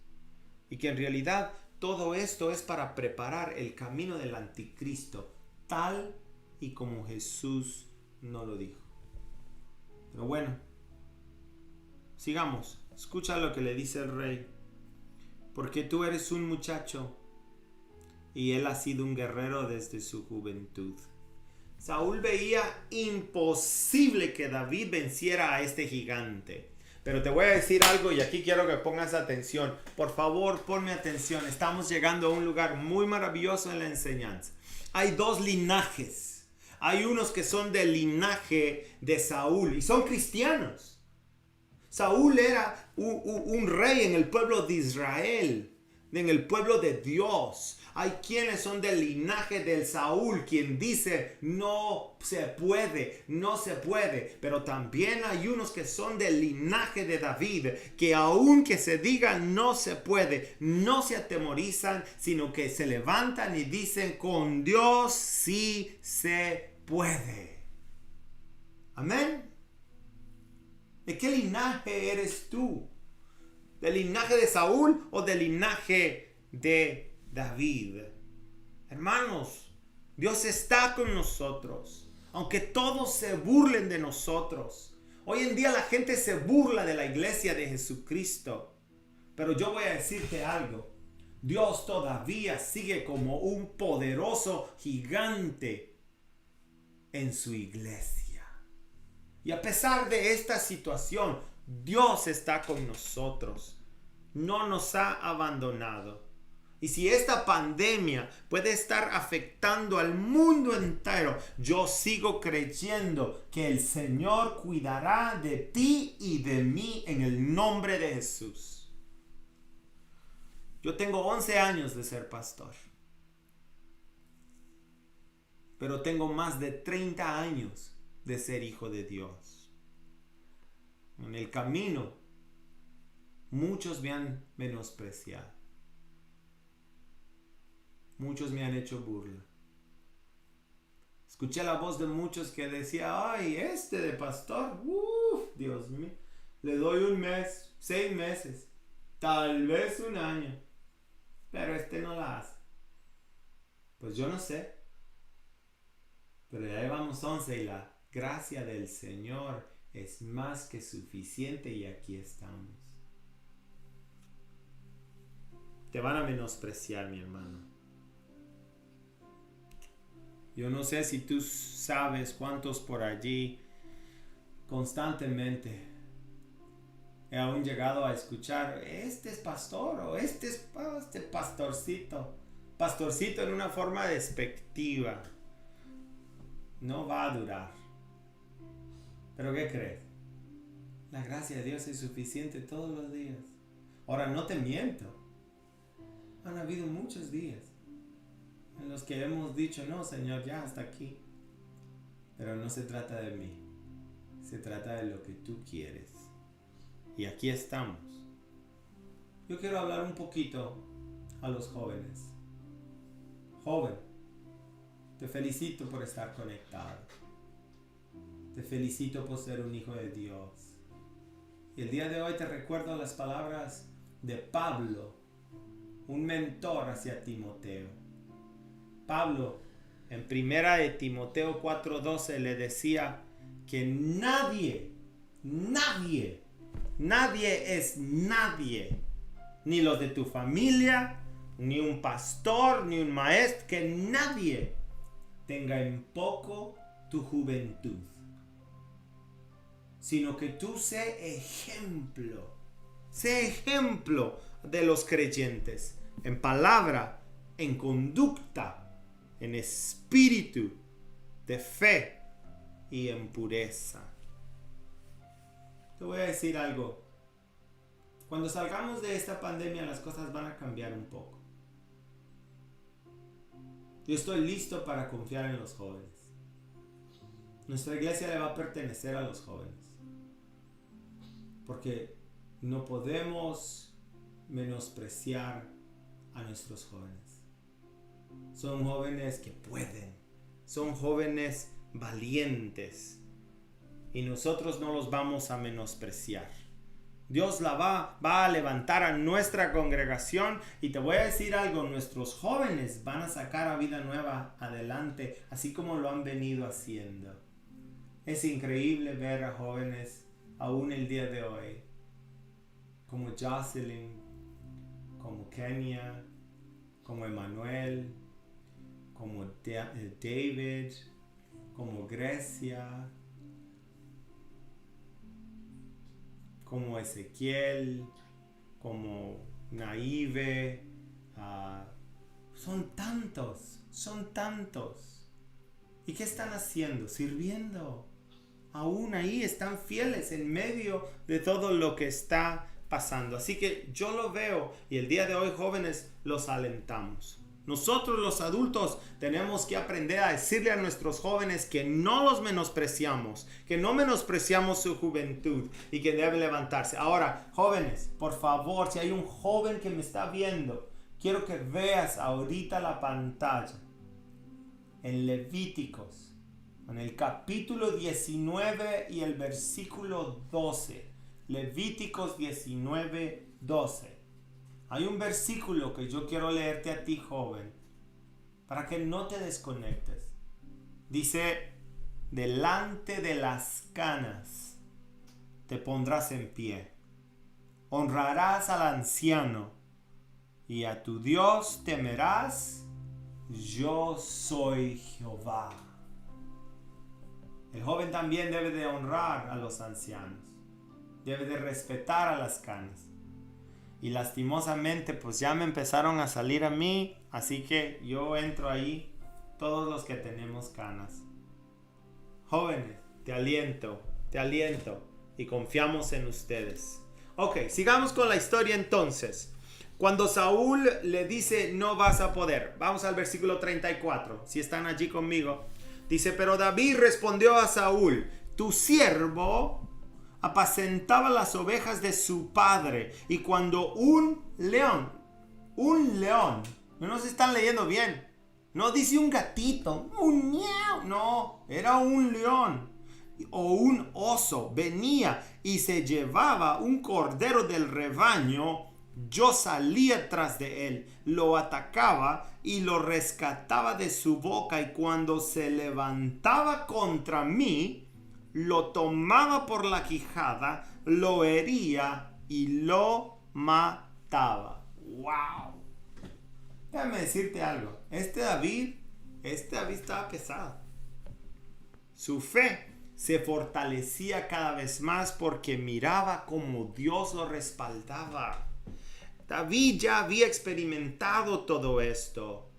y que en realidad todo esto es para preparar el camino del anticristo, tal y como Jesús nos lo dijo. Pero bueno, sigamos. Escucha lo que le dice el rey. Porque tú eres un muchacho y él ha sido un guerrero desde su juventud. Saúl veía imposible que David venciera a este gigante. Pero te voy a decir algo y aquí quiero que pongas atención. Por favor, ponme atención. Estamos llegando a un lugar muy maravilloso en la enseñanza. Hay dos linajes. Hay unos que son del linaje de Saúl y son cristianos. Saúl era un rey en el pueblo de Israel, en el pueblo de Dios. Hay quienes son del linaje del Saúl, quien dice no se puede, no se puede. Pero también hay unos que son del linaje de David, que aunque se diga no se puede, no se atemorizan, sino que se levantan y dicen con Dios sí se puede. Amén. ¿De qué linaje eres tú? ¿Del linaje de Saúl o del linaje de David? Hermanos, Dios está con nosotros, aunque todos se burlen de nosotros. Hoy en día la gente se burla de la iglesia de Jesucristo, pero yo voy a decirte algo. Dios todavía sigue como un poderoso gigante en su iglesia. Y a pesar de esta situación, Dios está con nosotros. No nos ha abandonado. Y si esta pandemia puede estar afectando al mundo entero, yo sigo creyendo que el Señor cuidará de ti y de mí en el nombre de Jesús. Yo tengo 11 años de ser pastor. Pero tengo más de 30 años de ser hijo de Dios. En el camino, muchos me han menospreciado. Muchos me han hecho burla. Escuché la voz de muchos que decía, ay, este de pastor, Dios mío, le doy un mes, 6 meses, tal vez un año, pero este no la hace. Pues yo no sé, pero ya llevamos 11 y la gracia del Señor es más que suficiente y aquí estamos. Te van a menospreciar, mi hermano. Yo no sé si tú sabes cuántos por allí constantemente he aún llegado a escuchar, este es pastor o este es pastorcito. Pastorcito en una forma despectiva. No va a durar. ¿Pero qué crees? La gracia de Dios es suficiente todos los días. Ahora, no te miento. Han habido muchos días en los que hemos dicho, no, Señor, ya hasta aquí. Pero no se trata de mí. Se trata de lo que tú quieres. Y aquí estamos. Yo quiero hablar un poquito a los jóvenes. Joven, te felicito por estar conectado. Te felicito por ser un hijo de Dios. Y el día de hoy te recuerdo las palabras de Pablo, un mentor hacia Timoteo. Pablo, en primera de Timoteo 4:12 le decía que nadie es nadie. Ni los de tu familia, ni un pastor, ni un maestro, que nadie tenga en poco tu juventud. Sino que tú sé ejemplo de los creyentes, en palabra, en conducta, en espíritu, de fe y en pureza. Te voy a decir algo. Cuando salgamos de esta pandemia, las cosas van a cambiar un poco. Yo estoy listo para confiar en los jóvenes. Nuestra iglesia le va a pertenecer a los jóvenes. Porque no podemos menospreciar a nuestros jóvenes. Son jóvenes que pueden. Son jóvenes valientes. Y nosotros no los vamos a menospreciar. Dios va a levantar a nuestra congregación. Y te voy a decir algo. Nuestros jóvenes van a sacar a Vida Nueva adelante. Así como lo han venido haciendo. Es increíble ver a jóvenes aún el día de hoy, como Jocelyn, como Kenia, como Emmanuel, como David, como Grecia, como Ezequiel, como Naive. Son tantos. ¿Y qué están haciendo? Sirviendo. Aún ahí están fieles en medio de todo lo que está pasando. Así que yo lo veo y el día de hoy, jóvenes, los alentamos. Nosotros los adultos tenemos que aprender a decirle a nuestros jóvenes que no los menospreciamos, que no menospreciamos su juventud y que deben levantarse. Ahora, jóvenes, por favor, si hay un joven que me está viendo, quiero que veas ahorita la pantalla en Levíticos, en el capítulo 19 y el versículo 12. Levíticos 19, 12. Hay un versículo que yo quiero leerte a ti, joven, para que no te desconectes. Dice, delante de las canas te pondrás en pie. Honrarás al anciano y a tu Dios temerás. Yo soy Jehová. El joven también debe de honrar a los ancianos. Debe de respetar a las canas. Y lastimosamente pues ya me empezaron a salir a mí. Así que yo entro ahí. Todos los que tenemos canas. Jóvenes, te aliento. Y confiamos en ustedes. Ok, sigamos con la historia entonces. Cuando Saúl le dice no vas a poder. Vamos al versículo 34. Si están allí conmigo. Dice, pero David respondió a Saúl, tu siervo apacentaba las ovejas de su padre. Y cuando un león, no se están leyendo bien. No dice un gatito, un miau. No, era un león o un oso. Venía y se llevaba un cordero del rebaño. Yo salía tras de él, lo atacaba y lo rescataba de su boca, y cuando se levantaba contra mí, lo tomaba por la quijada, lo hería y lo mataba. ¡Wow! Déjame decirte algo. Este David estaba pesado. Su fe se fortalecía cada vez más porque miraba cómo Dios lo respaldaba. David ya había experimentado todo esto.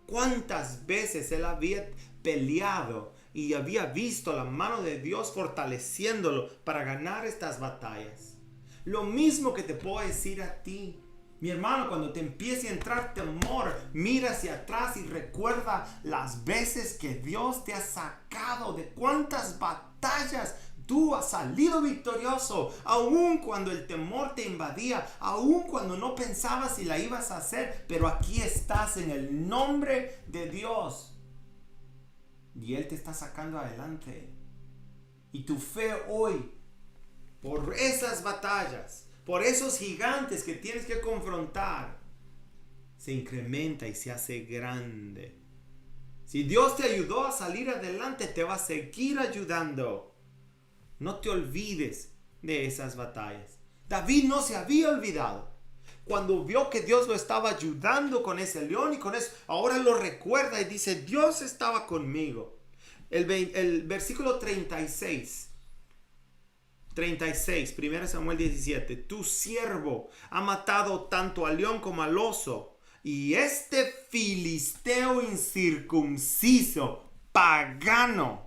¿Cuántas veces él había peleado y había visto la mano de Dios fortaleciéndolo para ganar estas batallas? Lo mismo que te puedo decir a ti, mi hermano, cuando te empiece a entrar temor, mira hacia atrás y recuerda las veces que Dios te ha sacado, de cuántas batallas tú has salido victorioso, aun cuando el temor te invadía, aun cuando no pensabas si la ibas a hacer, pero aquí estás en el nombre de Dios. Y Él te está sacando adelante. Y tu fe hoy, por esas batallas, por esos gigantes que tienes que confrontar, se incrementa y se hace grande. Si Dios te ayudó a salir adelante, te va a seguir ayudando. No te olvides de esas batallas. David no se había olvidado. Cuando vio que Dios lo estaba ayudando con ese león y con eso, ahora lo recuerda y dice, Dios estaba conmigo. El versículo 36, 1 Samuel 17. Tu siervo ha matado tanto al león como al oso. Y este filisteo incircunciso, pagano,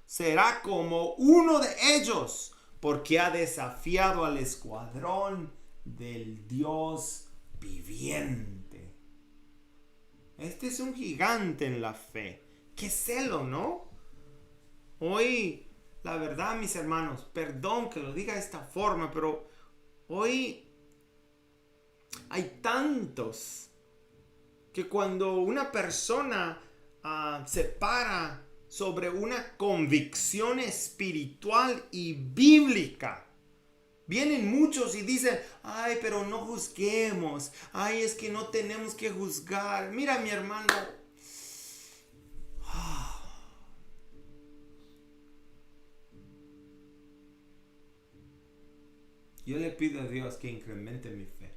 será como uno de ellos, porque ha desafiado al escuadrón del Dios viviente. Este es un gigante en la fe. ¡Qué celo!, ¿no? Hoy, la verdad, mis hermanos, perdón que lo diga de esta forma, pero hoy hay tantos que cuando una persona se para sobre una convicción espiritual y bíblica, vienen muchos y dicen, ay, pero no juzguemos, ay, es que no tenemos que juzgar. Mira, mi hermano, yo le pido a Dios que incremente mi fe.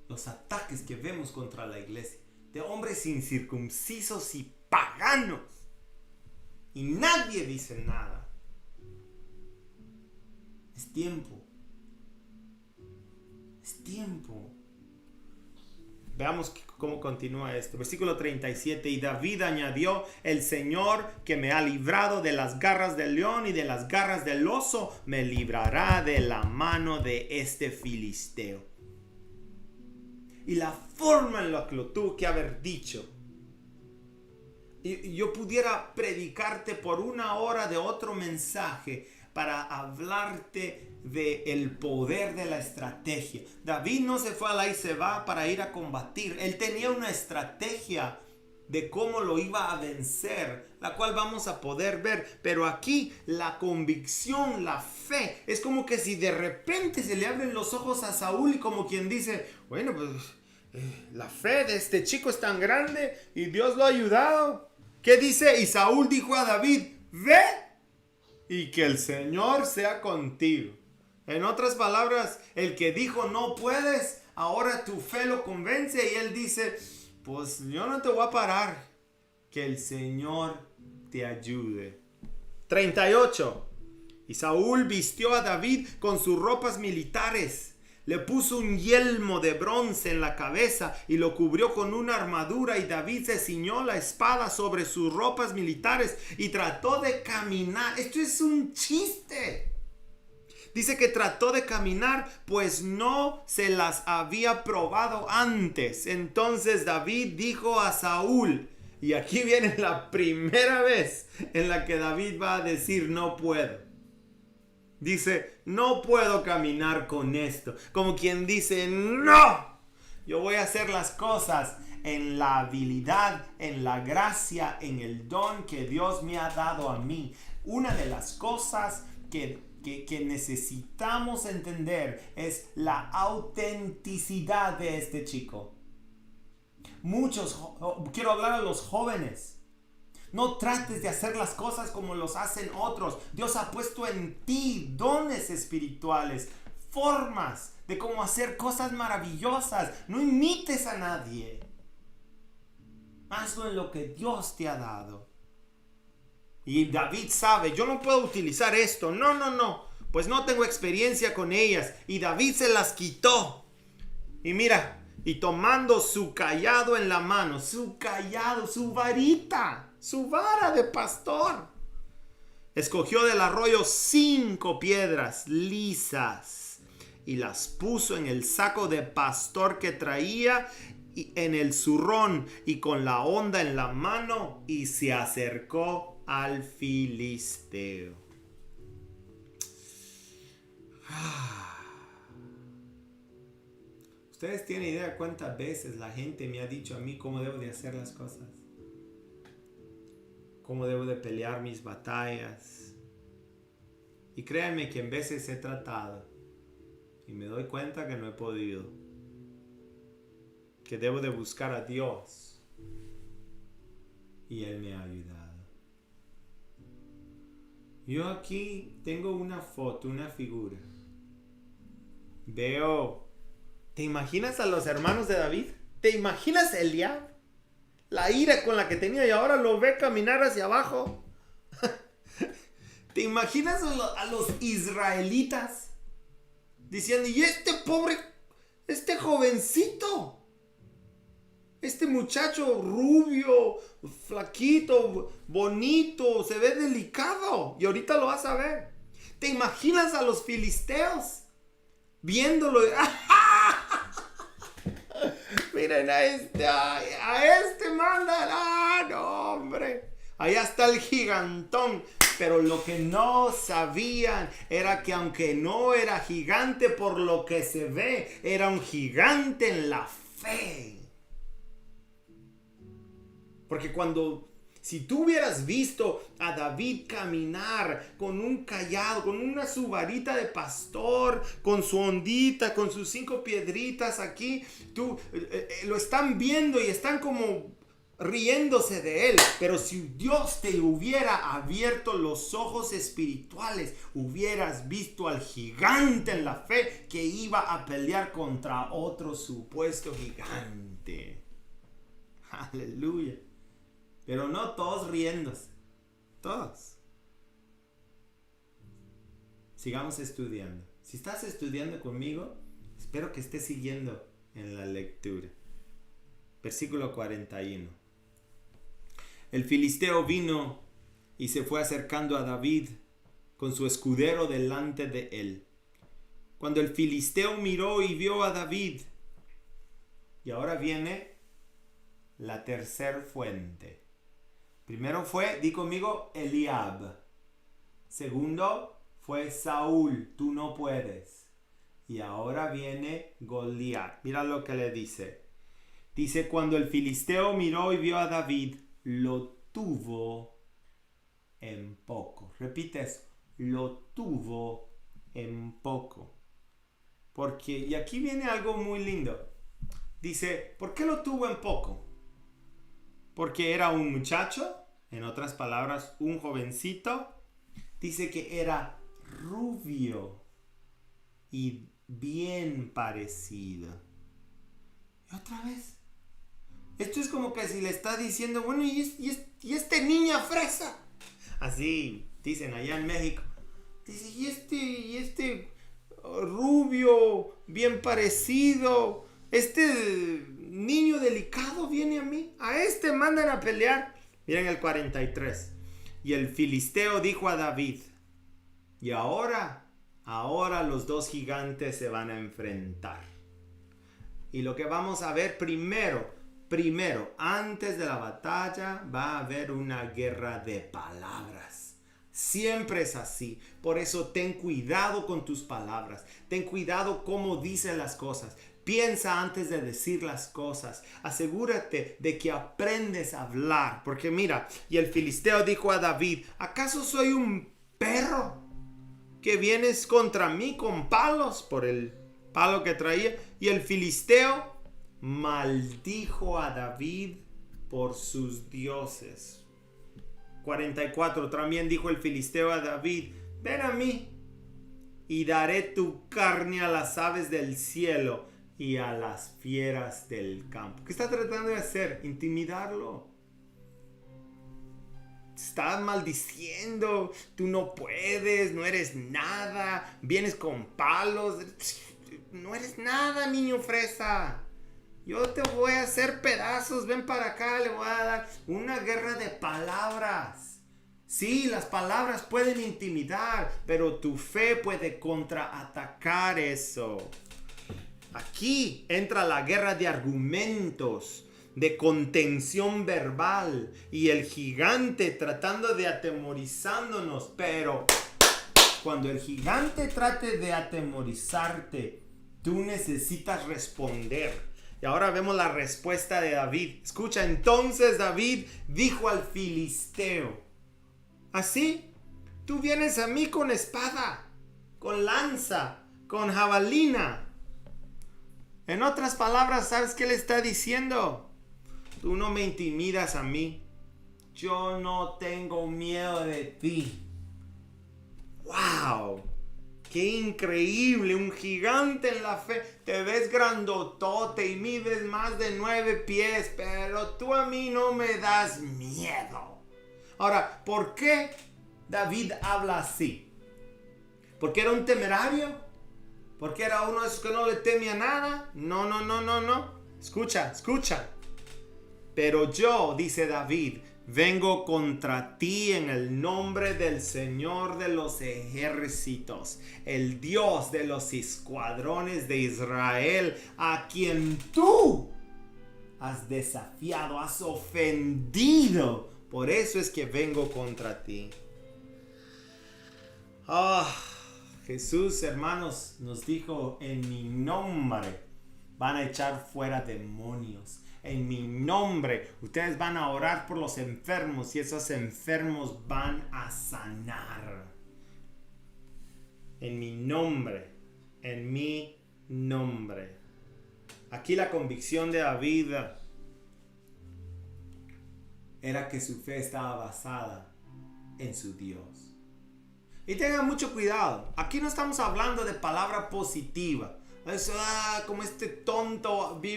Los ataques que vemos contra la iglesia de hombres incircuncisos y paganos, y nadie dice nada. Es tiempo. Es tiempo. Veamos cómo continúa esto. Versículo 37. Y David añadió: el Señor que me ha librado de las garras del león y de las garras del oso, me librará de la mano de este filisteo. Y la forma en la que lo tuvo que haber dicho. Y yo pudiera predicarte por 1 hora de otro mensaje para hablarte del poder de la estrategia. David no se fue a la y se va para ir a combatir. Él tenía una estrategia de cómo lo iba a vencer, la cual vamos a poder ver. Pero aquí la convicción, la fe, es como que si de repente se le abren los ojos a Saúl y como quien dice: bueno, pues la fe de este chico es tan grande y Dios lo ha ayudado. ¿Qué dice? Y Saúl dijo a David: ve y que el Señor sea contigo. En otras palabras, el que dijo no puedes, ahora tu fe lo convence y él dice: pues yo no te voy a parar, que el Señor te ayude. 38. Y Saúl vistió a David con sus ropas militares. Le puso un yelmo de bronce en la cabeza y lo cubrió con una armadura, y David se ciñó la espada sobre sus ropas militares y trató de caminar. Esto es un chiste. Dice que trató de caminar, pues no se las había probado antes. Entonces David dijo a Saúl, y aquí viene la primera vez en la que David va a decir no puedo. Dice: no puedo caminar con esto. Como quien dice: no, yo voy a hacer las cosas en la habilidad, en la gracia, en el don que Dios me ha dado a mí. Una de las cosas que necesitamos entender es la autenticidad de este chico. Quiero hablar a los jóvenes. No trates de hacer las cosas como los hacen otros. Dios ha puesto en ti dones espirituales, formas de cómo hacer cosas maravillosas. No imites a nadie. Hazlo en lo que Dios te ha dado. Y David sabe: yo no puedo utilizar esto. No. Pues no tengo experiencia con ellas. Y David se las quitó. Y mira, y tomando su cayado en la mano, su cayado, su varita, su vara de pastor, escogió del arroyo 5 piedras lisas y las puso en el saco de pastor que traía y en el zurrón y con la honda en la mano, y se acercó al filisteo. Ustedes tienen idea cuántas veces la gente me ha dicho a mí cómo debo de hacer las cosas, cómo debo de pelear mis batallas. Y créanme que en veces he tratado y me doy cuenta que no he podido, que debo de buscar a Dios y Él me ha ayudado. Yo aquí tengo una foto, una figura. Veo, ¿te imaginas a los hermanos de David? ¿Te imaginas Eliab? La ira con la que tenía y ahora lo ve caminar hacia abajo. ¿Te imaginas a los israelitas diciendo: y este pobre, este jovencito, este muchacho rubio, flaquito, bonito, se ve delicado y ahorita lo vas a ver? ¿Te imaginas a los filisteos viéndolo? Miren a este mandan. No, hombre. Allá está el gigantón. Pero lo que no sabían era que aunque no era gigante por lo que se ve, era un gigante en la fe. Porque si tú hubieras visto a David caminar con un cayado, con una su varita de pastor, con su ondita, con sus 5 piedritas aquí, lo están viendo y están como riéndose de él. Pero si Dios te hubiera abierto los ojos espirituales, hubieras visto al gigante en la fe que iba a pelear contra otro supuesto gigante. Aleluya. Pero no todos riéndose. Todos. sigamos estudiando. Si estás estudiando conmigo, espero que estés siguiendo en la lectura. Versículo 41. El filisteo vino y se fue acercando a David con su escudero delante de él. Cuando el filisteo miró y vio a David, y ahora viene la tercera fuente. Primero fue, di conmigo, Eliab. Segundo fue Saúl, tú no puedes. Y ahora viene Goliat. Mira lo que le dice. Dice, cuando el filisteo miró y vio a David, lo tuvo en poco. Repite eso, lo tuvo en poco. Porque, y aquí viene algo muy lindo. Dice, ¿por qué lo tuvo en poco? Porque era un muchacho, en otras palabras, un jovencito. Dice que era rubio y bien parecido. Y otra vez, esto es como que si le está diciendo, bueno, ¿y este niña fresa? Así dicen allá en México. Dice, ¿y este rubio, bien parecido? Este niño delicado viene a mí. A este mandan a pelear. Miren el 43. Y el filisteo dijo a David, y ahora los dos gigantes se van a enfrentar. Y lo que vamos a ver primero, antes de la batalla, va a haber una guerra de palabras. Siempre es así. Por eso ten cuidado con tus palabras. Ten cuidado cómo dices las cosas. Piensa antes de decir las cosas. Asegúrate de que aprendes a hablar. Porque mira, y el filisteo dijo a David, ¿acaso soy un perro que vienes contra mí con palos? Por el palo que traía. Y el filisteo maldijo a David por sus dioses. 44. También dijo el filisteo a David, ven a mí y daré tu carne a las aves del cielo y a las fieras del campo. ¿Qué está tratando de hacer? Intimidarlo. Estás maldiciendo. Tú no puedes, no eres nada. Vienes con palos. No eres nada, niño fresa. Yo te voy a hacer pedazos. Ven para acá, le voy a dar una guerra de palabras. Sí, las palabras pueden intimidar, pero tu fe puede contraatacar eso. Aquí entra la guerra de argumentos, de contención verbal y el gigante tratando de atemorizándonos. Pero cuando el gigante trate de atemorizarte, tú necesitas responder. Y ahora vemos la respuesta de David. Escucha, entonces David dijo al filisteo, ¿así? Tú vienes a mí con espada, con lanza, con jabalina. En otras palabras, ¿sabes qué le está diciendo? Tú no me intimidas a mí. Yo no tengo miedo de ti. ¡Wow! ¡Qué increíble! Un gigante en la fe. Te ves grandotote y mides más de 9 pies, pero tú a mí no me das miedo. Ahora, ¿por qué David habla así? ¿Porque era un temerario? ¿Porque era uno de esos que no le teme a nada? No. Escucha. Pero yo, dice David, vengo contra ti en el nombre del Señor de los ejércitos, el Dios de los escuadrones de Israel, a quien tú has desafiado, has ofendido. Por eso es que vengo contra ti. Jesús, hermanos, nos dijo, en mi nombre van a echar fuera demonios. En mi nombre ustedes van a orar por los enfermos y esos enfermos van a sanar. En mi nombre. Aquí la convicción de David era que su fe estaba basada en su Dios. Y tengan mucho cuidado. Aquí no estamos hablando de palabra positiva. Como este tonto. Vi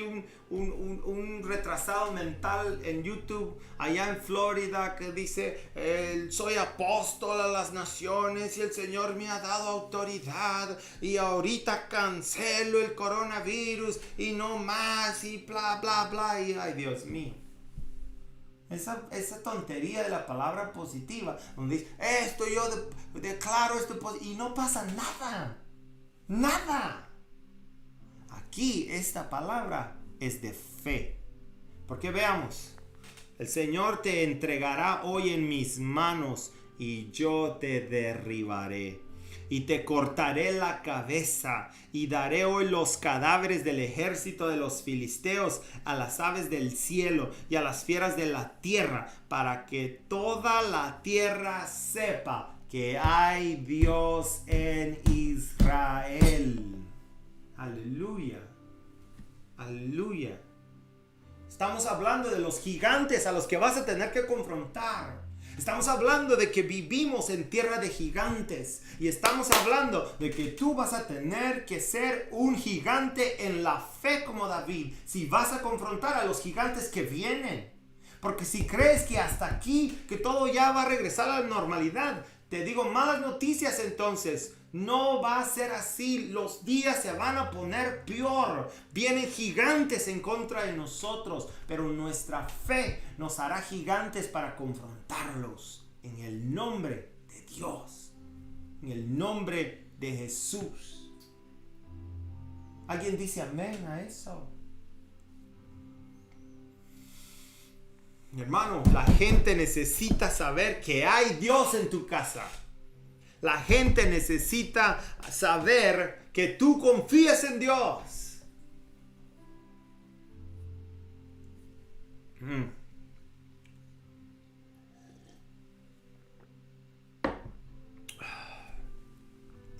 un retrasado mental en YouTube allá en Florida que dice: soy apóstol a las naciones y el Señor me ha dado autoridad y ahorita cancelo el coronavirus y no más y bla bla bla. Y ay, Dios mío, esa tontería de la palabra positiva, donde dice: esto yo declaro esto y no pasa nada. Aquí esta palabra es de fe, porque veamos, el Señor te entregará hoy en mis manos y yo te derribaré y te cortaré la cabeza y daré hoy los cadáveres del ejército de los filisteos a las aves del cielo y a las fieras de la tierra, para que toda la tierra sepa que hay Dios en Israel. Aleluya, aleluya. Estamos hablando de los gigantes a los que vas a tener que confrontar. Estamos hablando de que vivimos en tierra de gigantes. Y estamos hablando de que tú vas a tener que ser un gigante en la fe como David, si vas a confrontar a los gigantes que vienen. Porque si crees que hasta aquí, que todo ya va a regresar a la normalidad, te digo malas noticias entonces. No va a ser así. Los días se van a poner peor. Vienen gigantes en contra de nosotros, pero nuestra fe nos hará gigantes para confrontarlos. En el nombre de Dios. En el nombre de Jesús. ¿Alguien dice amén a eso? Hermano, la gente necesita saber que hay Dios en tu casa. La gente necesita saber que tú confías en Dios.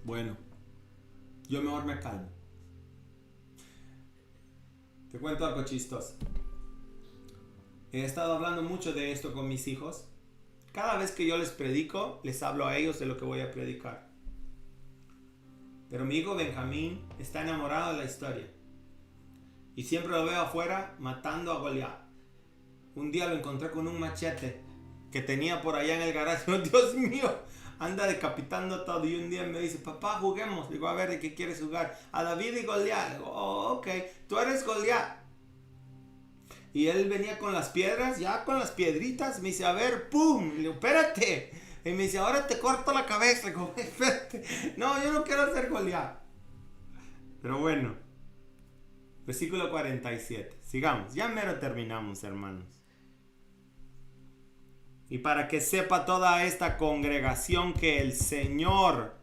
Bueno, yo mejor me calmo. Te cuento algo chistoso. He estado hablando mucho de esto con mis hijos. Cada vez que yo les predico, les hablo a ellos de lo que voy a predicar. Pero mi hijo Benjamín está enamorado de la historia. Y siempre lo veo afuera matando a Goliat. Un día lo encontré con un machete que tenía por allá en el garaje. Oh, Dios mío, anda decapitando todo. Y un día me dice: papá, juguemos. Digo: a ver, ¿de qué quieres jugar? A David y Goliat. Digo: oh, ok, tú eres Goliat. Y él venía con las piedras, ya con las piedritas. Me dice: a ver, pum. Le digo: espérate. Y me dice: ahora te corto la cabeza. Le digo: espérate. No, yo no quiero ser Goliat. Pero bueno. Versículo 47. Sigamos. Ya mero terminamos, hermanos. Y para que sepa toda esta congregación que el Señor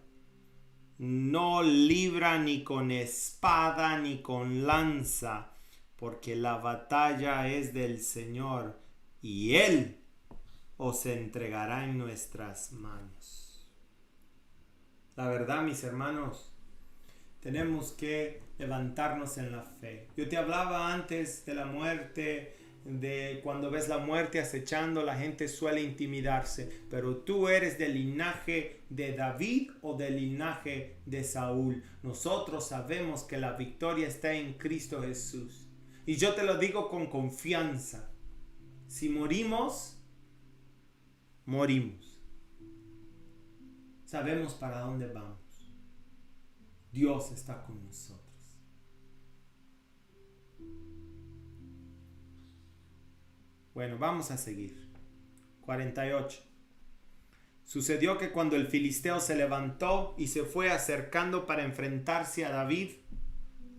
no libra ni con espada ni con lanza, porque la batalla es del Señor y Él os entregará en nuestras manos. La verdad, mis hermanos, tenemos que levantarnos en la fe. Yo te hablaba antes de la muerte, de cuando ves la muerte acechando, la gente suele intimidarse, pero tú eres del linaje de David o del linaje de Saúl. Nosotros sabemos que la victoria está en Cristo Jesús. Y yo te lo digo con confianza. Si morimos, morimos. Sabemos para dónde vamos. Dios está con nosotros. Bueno, vamos a seguir. 48. Sucedió que cuando el filisteo se levantó y se fue acercando para enfrentarse a David,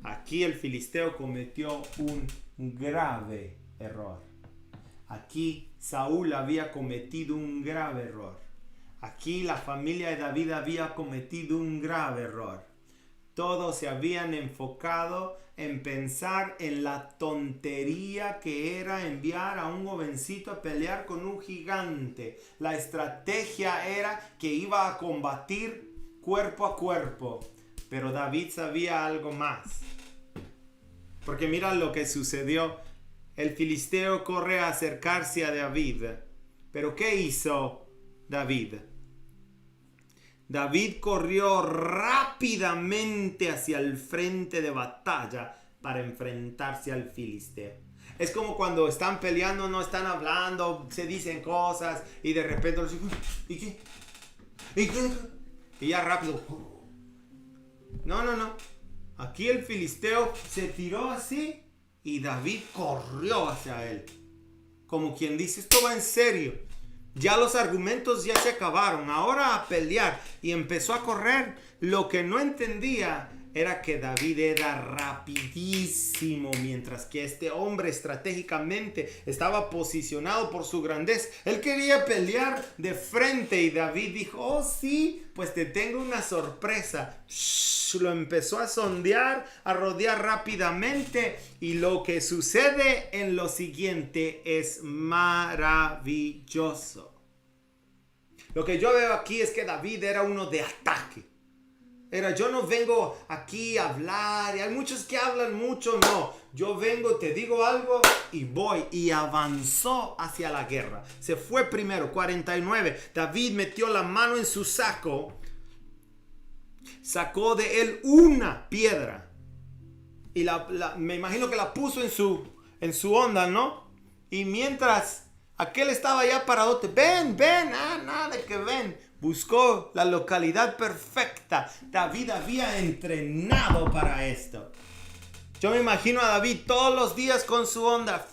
aquí el filisteo cometió un grave error. Aquí Saúl había cometido un grave error. Aquí la familia de David había cometido un grave error. Todos se habían enfocado en pensar en la tontería que era enviar a un jovencito a pelear con un gigante. La estrategia era que iba a combatir cuerpo a cuerpo. Pero David sabía algo más. Porque mira lo que sucedió. El filisteo corre a acercarse a David. Pero ¿qué hizo David? David corrió rápidamente hacia el frente de batalla para enfrentarse al filisteo. Es como cuando están peleando, no están hablando, se dicen cosas y de repente los hijos, ¿y qué? ¿Y qué? Y ya rápido. No. Aquí el filisteo se tiró así y David corrió hacia él. Como quien dice, esto va en serio. Ya los argumentos ya se acabaron. Ahora a pelear. Y empezó a correr. Lo que no entendía era que David era rapidísimo, mientras que este hombre estratégicamente estaba posicionado por su grandeza. Él quería pelear de frente y David dijo, oh sí, pues te tengo una sorpresa. Lo empezó a sondear, a rodear rápidamente, y lo que sucede en lo siguiente es maravilloso. Lo que yo veo aquí es que David era uno de ataque. Yo no vengo aquí a hablar, y hay muchos que hablan mucho, no. Yo vengo, te digo algo y voy. Y avanzó hacia la guerra. Se fue primero, 49. David metió la mano en su saco, sacó de él una piedra y me imagino que la puso en su onda, ¿no? Y mientras aquel estaba ya paradote, ven, nada que ven. Buscó la localidad perfecta. David había entrenado para esto. Yo me imagino a David todos los días con su onda.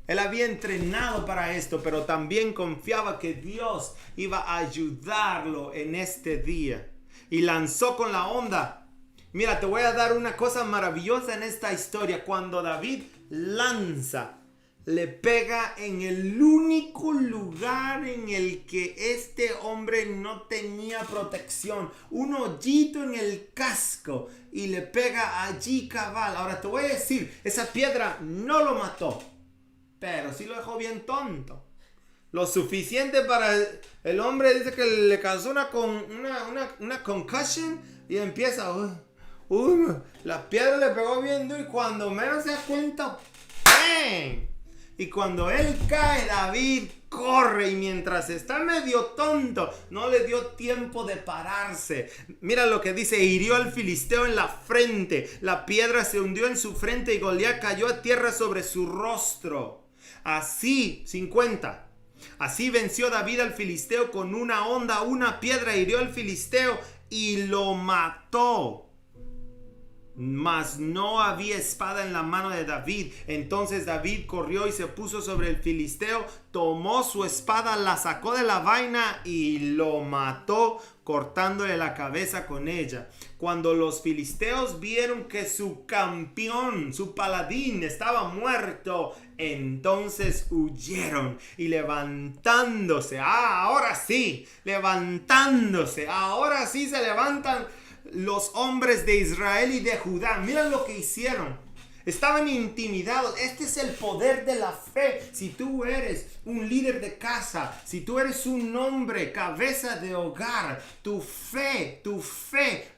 Él había entrenado para esto, pero también confiaba que Dios iba a ayudarlo en este día. Y lanzó con la onda. Mira, te voy a dar una cosa maravillosa en esta historia. Cuando David lanza, le pega en el único lugar en el que este hombre no tenía protección. Un hoyito en el casco. Y le pega allí cabal. Ahora te voy a decir, esa piedra no lo mató, pero sí lo dejó bien tonto. Lo suficiente para el hombre, dice que le causó una concussion. Y empieza, la piedra le pegó bien duro. Y cuando menos se da cuenta, ¡bang! Y cuando él cae, David corre, y mientras está medio tonto, no le dio tiempo de pararse. Mira lo que dice: hirió al filisteo en la frente, la piedra se hundió en su frente y Goliat cayó a tierra sobre su rostro. Así, 50. Así venció David al filisteo con una onda, una piedra hirió al filisteo y lo mató. Mas no había espada en la mano de David. Entonces David corrió y se puso sobre el filisteo, tomó su espada, la sacó de la vaina y lo mató, cortándole la cabeza con ella. Cuando los filisteos vieron que su campeón, su paladín, estaba muerto, entonces huyeron y levantándose, ahora sí se levantan los hombres de Israel y de Judá. Mira lo que hicieron. Estaban intimidados. Este es el poder de la fe. Si tú eres un líder de casa, si tú eres un hombre, cabeza de hogar, tu fe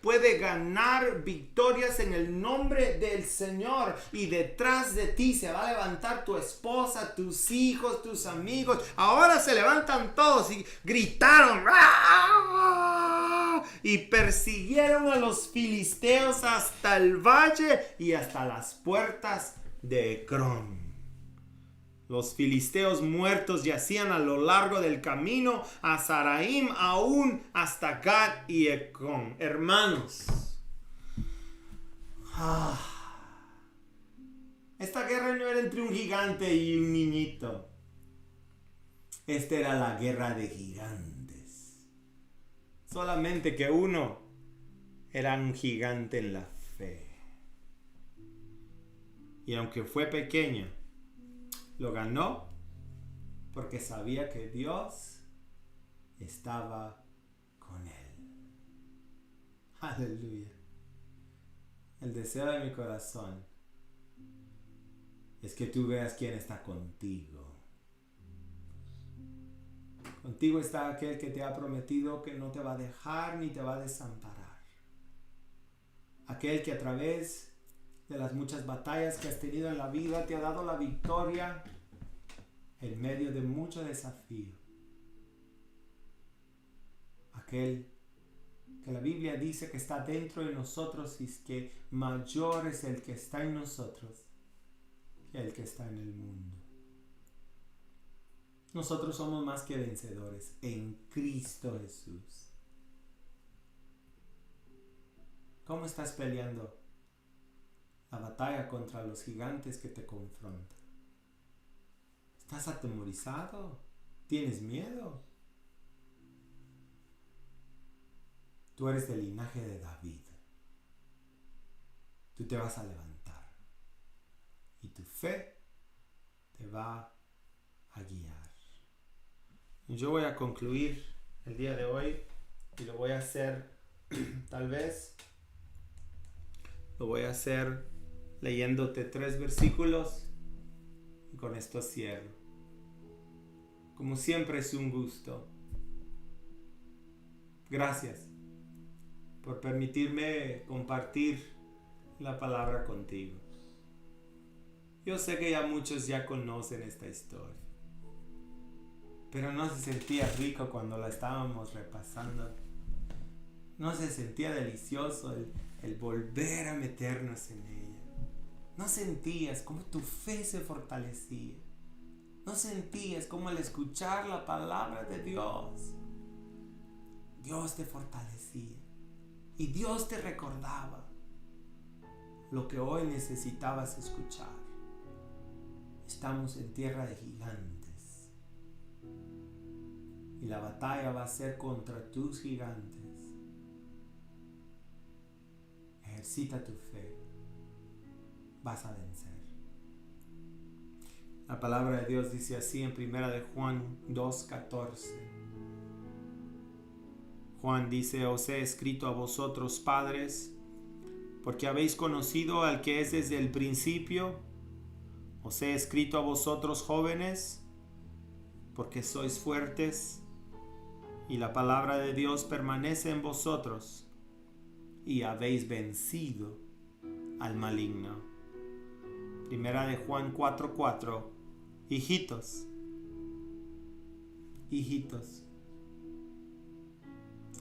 puede ganar victorias en el nombre del Señor. Y detrás de ti se va a levantar tu esposa, tus hijos, tus amigos. Ahora se levantan todos y gritaron y persiguieron a los filisteos hasta el valle y hasta las puertas de Ecrón. Los filisteos muertos yacían a lo largo del camino a Saraim, aún hasta Gad y Ecrón. Hermanos, esta guerra no era entre un gigante y un niñito. Esta era la guerra de gigantes. Solamente que uno era un gigante en la fe. Y aunque fue pequeño, lo ganó porque sabía que Dios estaba con él. Aleluya. El deseo de mi corazón es que tú veas quién está contigo. Contigo está aquel que te ha prometido que no te va a dejar ni te va a desamparar. Aquel que a través de las muchas batallas que has tenido en la vida te ha dado la victoria en medio de mucho desafío. aquel que la Biblia dice que está dentro de nosotros y es que mayor es el que está en nosotros que el que está en el mundo. Nosotros somos más que vencedores en Cristo Jesús. ¿Cómo estás peleando la batalla contra los gigantes que te confrontan? ¿Estás atemorizado? ¿Tienes miedo? Tú eres del linaje de David. Tú te vas a levantar y tu fe te va a guiar. Yo voy a concluir el día de hoy y lo voy a hacer, tal vez, lo voy a hacer leyéndote 3 versículos y con esto cierro. Como siempre es un gusto. Gracias por permitirme compartir la palabra contigo. Yo sé que ya muchos ya conocen esta historia, pero no se sentía rico cuando la estábamos repasando. No se sentía delicioso el volver a meternos en ella. No sentías cómo tu fe se fortalecía. No sentías cómo al escuchar la palabra de Dios, Dios te fortalecía. Y Dios te recordaba lo que hoy necesitabas escuchar. Estamos en tierra de gigantes. Y la batalla va a ser contra tus gigantes. Ejercita tu fe. Vas a vencer. La palabra de Dios dice así en 1 de Juan 2:14. Juan dice: os he escrito a vosotros, padres, porque habéis conocido al que es desde el principio. Os he escrito a vosotros, jóvenes, porque sois fuertes y la palabra de Dios permanece en vosotros y habéis vencido al maligno. 1 de Juan 4:4. Hijitos, hijitos,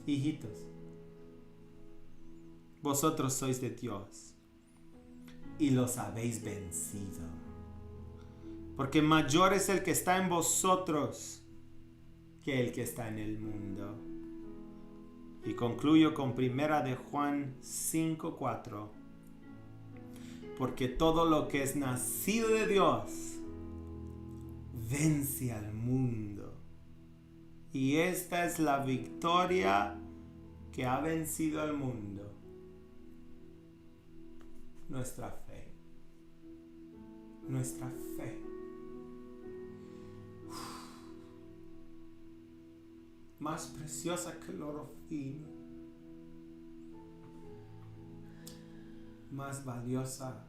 hijitos, vosotros sois de Dios y los habéis vencido, porque mayor es el que está en vosotros que el que está en el mundo. Y concluyo con 1 de Juan 5:4. Porque todo lo que es nacido de Dios vence al mundo. Y esta es la victoria que ha vencido al mundo. Nuestra fe. Nuestra fe. Más preciosa que el oro fino. Más valiosa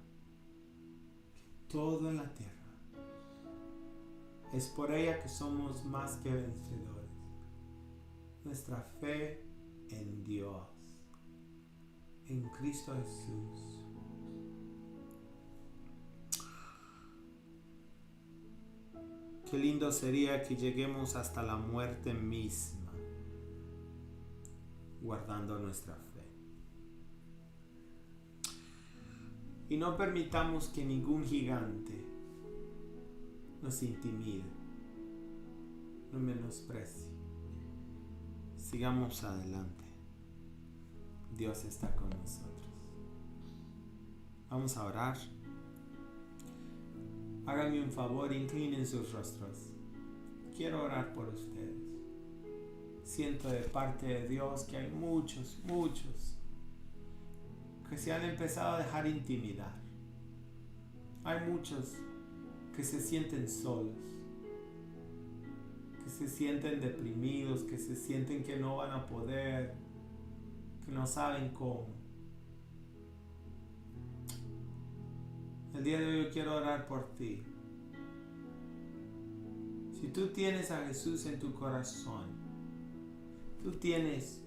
que todo en la tierra. Es por ella que somos más que vencedores. Nuestra fe en Dios, en Cristo Jesús. Qué lindo sería que lleguemos hasta la muerte misma, guardando nuestra fe. Y no permitamos que ningún gigante nos intimide, no menosprecie. Sigamos adelante. Dios está con nosotros. Vamos a orar. Háganme un favor, inclinen sus rostros. Quiero orar por ustedes. Siento de parte de Dios que hay muchos que se han empezado a dejar intimidar. Hay muchos que se sienten solos, que se sienten deprimidos, que se sienten que no van a poder, que no saben cómo. El día de hoy yo quiero orar por ti. Si tú tienes a Jesús en tu corazón, tú tienes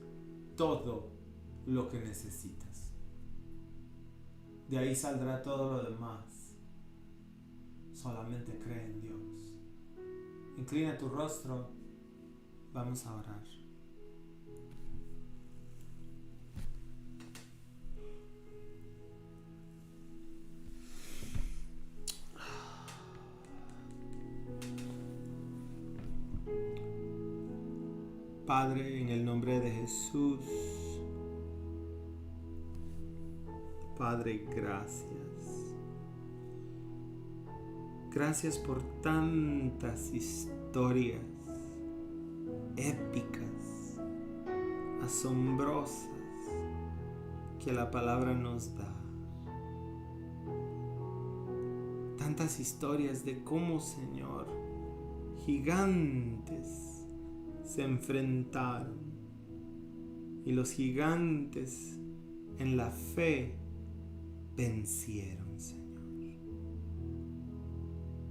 todo lo que necesitas. De ahí saldrá todo lo demás. Solamente cree en Dios. Inclina tu rostro. Vamos a orar. Padre, en el nombre de Jesús. Padre, gracias. Gracias por tantas historias épicas, asombrosas que la palabra nos da. Tantas historias de cómo, Señor, gigantes se enfrentaron y los gigantes en la fe vencieron, Señor.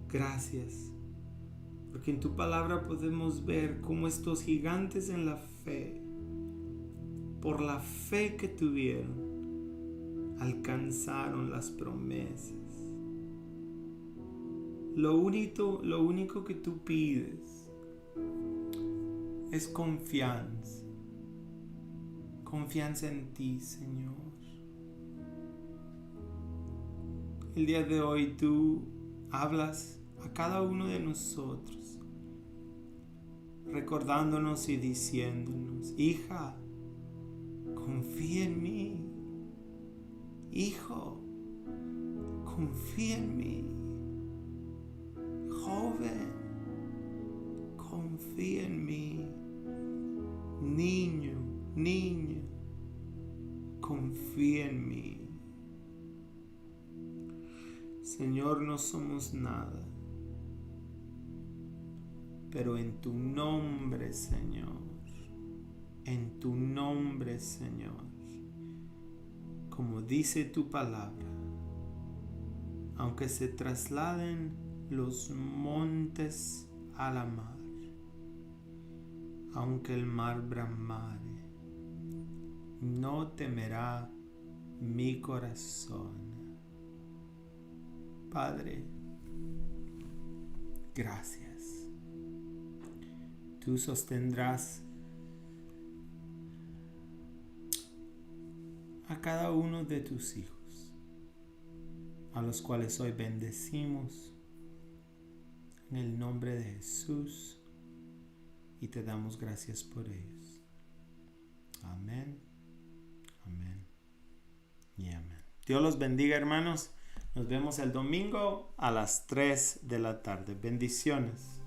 Gracias, porque en tu palabra podemos ver cómo estos gigantes en la fe, por la fe que tuvieron, alcanzaron las promesas. Lo único que tú pides es confianza. Confianza en ti, Señor. El día de hoy tú hablas a cada uno de nosotros, recordándonos y diciéndonos: hija, confía en mí. Hijo, confía en mí. Joven, confía en mí. Niño, niña, confía en mí. Señor, no somos nada, pero en tu nombre, Señor, en tu nombre, Señor, como dice tu palabra, aunque se trasladen los montes a la mar, aunque el mar bramare, no temerá mi corazón. Padre, gracias. Tú sostendrás a cada uno de tus hijos, a los cuales hoy bendecimos en el nombre de Jesús y te damos gracias por ellos. Amén, amén y amén. Dios los bendiga, hermanos. Nos vemos el domingo a las 3 de la tarde. Bendiciones.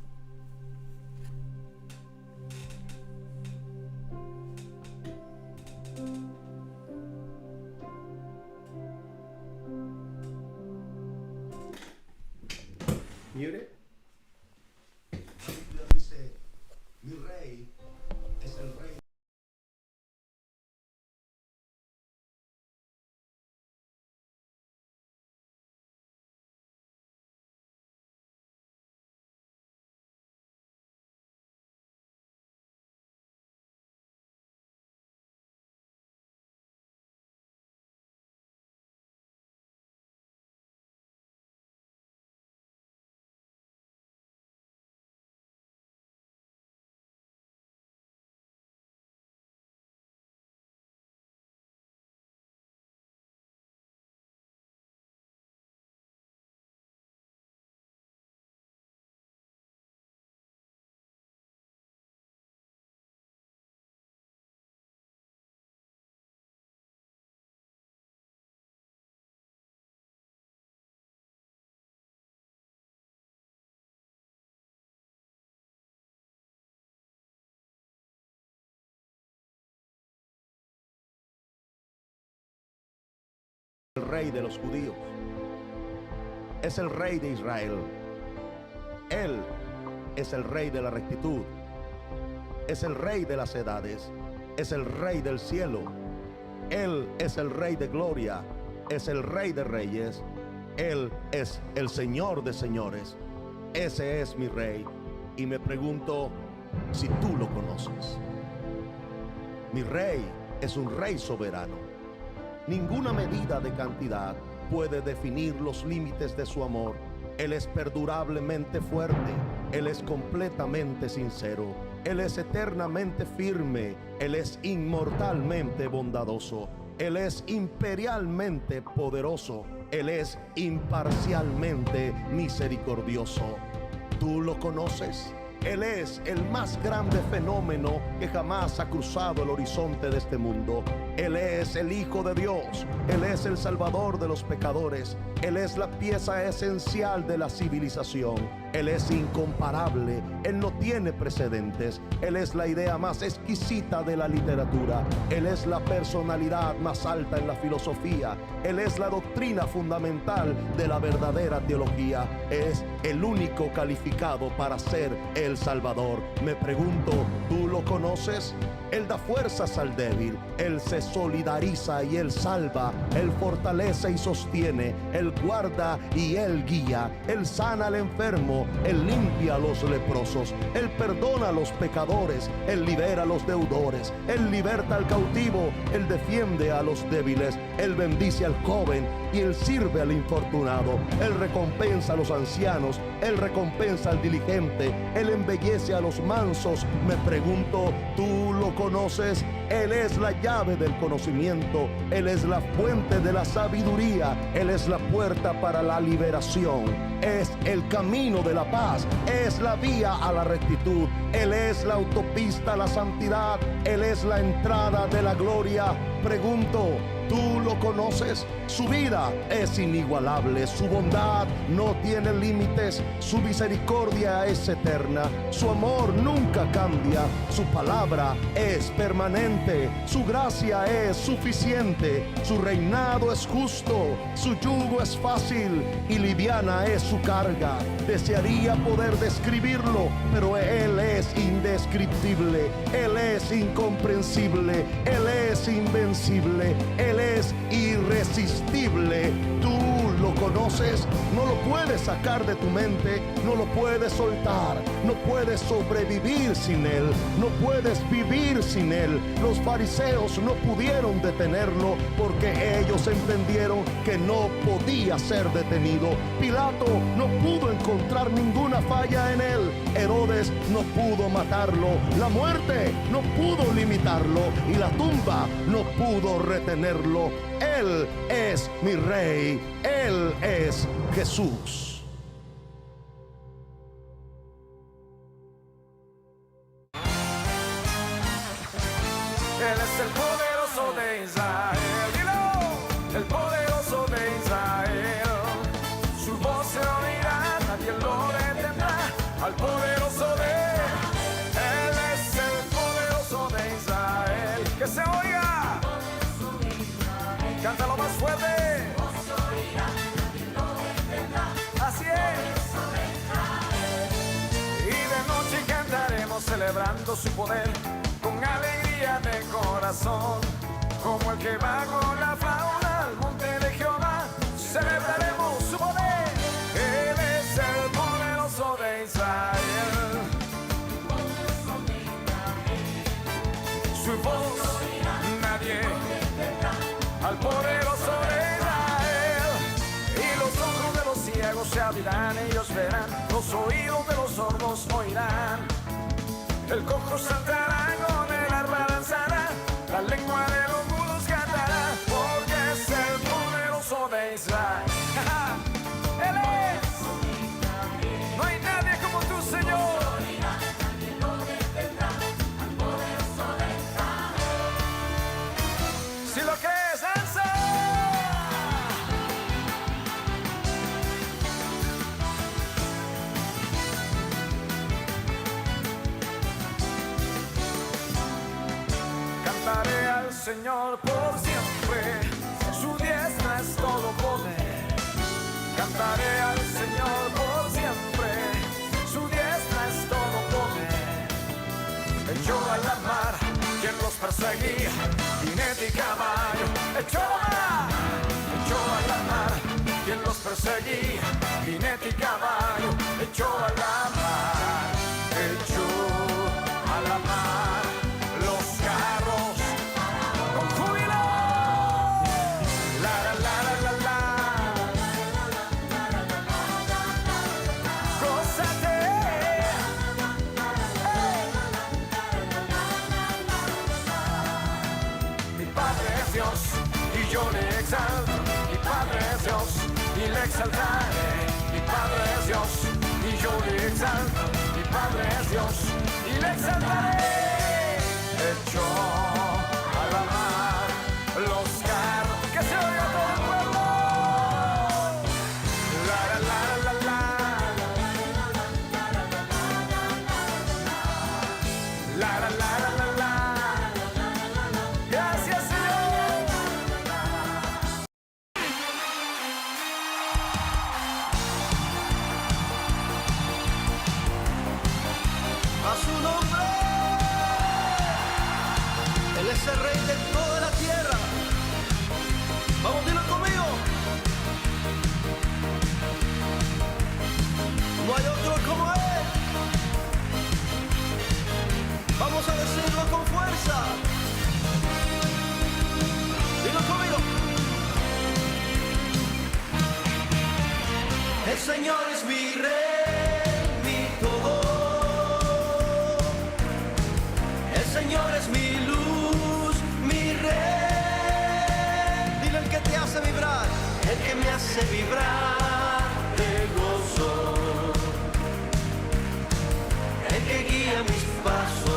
Mire. Dice, mi rey es el rey. El rey de los judíos. Es el rey de Israel. Él es el rey de la rectitud. Es el rey de las edades. Es el rey del cielo. Él es el rey de gloria. Es el rey de reyes. Él es el Señor de señores. Ese es mi rey. Y me pregunto si tú lo conoces. Mi rey es un rey soberano. Ninguna medida de cantidad puede definir los límites de su amor. Él es perdurablemente fuerte. Él es completamente sincero. Él es eternamente firme. Él es inmortalmente bondadoso. Él es imperialmente poderoso. Él es imparcialmente misericordioso. ¿Tú lo conoces? Él es el más grande fenómeno que jamás ha cruzado el horizonte de este mundo. Él es el Hijo de Dios. Él es el Salvador de los pecadores. Él es la pieza esencial de la civilización. Él es incomparable. Él no tiene precedentes. Él es la idea más exquisita de la literatura. Él es la personalidad más alta en la filosofía. Él es la doctrina fundamental de la verdadera teología. Es el único calificado para ser el Salvador. Me pregunto, ¿tú lo conoces? Él da fuerzas al débil, Él se solidariza y Él salva, Él fortalece y sostiene, Él guarda y Él guía, Él sana al enfermo, Él limpia a los leprosos, Él perdona a los pecadores, Él libera a los deudores, Él liberta al cautivo, Él defiende a los débiles, Él bendice al joven y Él sirve al infortunado, Él recompensa a los ancianos, Él recompensa al diligente, Él embellece a los mansos. Me pregunto, ¿tú lo conoces? Él es la llave del conocimiento, Él es la fuente de la sabiduría, Él es la puerta para la liberación, es el camino de la paz, es la vía a la rectitud, Él es la autopista a la santidad, Él es la entrada de la gloria. Pregunto, ¿tú lo conoces? Su vida es inigualable, su bondad no tiene límites, su misericordia es eterna, su amor nunca cambia, su palabra es permanente, su gracia es suficiente, su reinado es justo, su yugo es fácil y liviana es su carga. Desearía poder describirlo, pero Él es indescriptible, Él es incomprensible, Él es invencible, Él es irresistible. Tú lo conoces, no lo puedes sacar de tu mente, no lo puedes soltar, no puedes sobrevivir sin Él, no puedes vivir sin Él. Los fariseos no pudieron detenerlo porque ellos entendieron que no podía ser detenido. Pilato no pudo encontrar ninguna falla en Él. Herodes no pudo matarlo, la muerte no pudo limitarlo y la tumba no pudo retenerlo. Él es mi Rey, Él es Jesús. Él es el poderoso de Israel, dilo, el poderoso de Israel. Su voz se oirá, nadie lo detendrá, al poderoso de Él es el poderoso de Israel. Que se oiga. Cántalo más fuerte. Así es. Y de noche cantaremos celebrando su poder con alegría de corazón. Como el que va con la fauna al monte de Jehová, celebraremos su poder. Él es el poderoso de Israel. Su voz nadie al poderoso de Israel. Y los ojos de los ciegos se abrirán, ellos verán, los oídos de los sordos oirán. El cojo saltará, con el arpa danzará, la lengua de los mudos cantará, porque es el poderoso de Israel. Él es, no hay nadie como tú, Señor. Si lo crees, danza. Cantaré al Señor por siempre, su diestra es todo poder. Cantaré al Señor por siempre, su diestra es todo poder. Echó a la mar quien los perseguía, jinete y caballo, echó a la mar quien los perseguía, jinete y caballo, echó a la mar, echó a la mar los carros con júbilo. La la la la la la, gózate. Mi Padre es Dios y yo le exalto. Mi Padre es Dios y le exaltaré. Mi Padre es Dios y yo le exalto. Mi Padre es Dios su nombre. Él es el Rey de toda la tierra. Vamos, dilo conmigo. No hay otro como Él. Vamos a decirlo con fuerza. Dilo conmigo. El Señor es mi Rey, mi todo. El Señor es mi luz, mi Rey. Dile el que te hace vibrar, el que me hace vibrar de gozo, el que guía mis pasos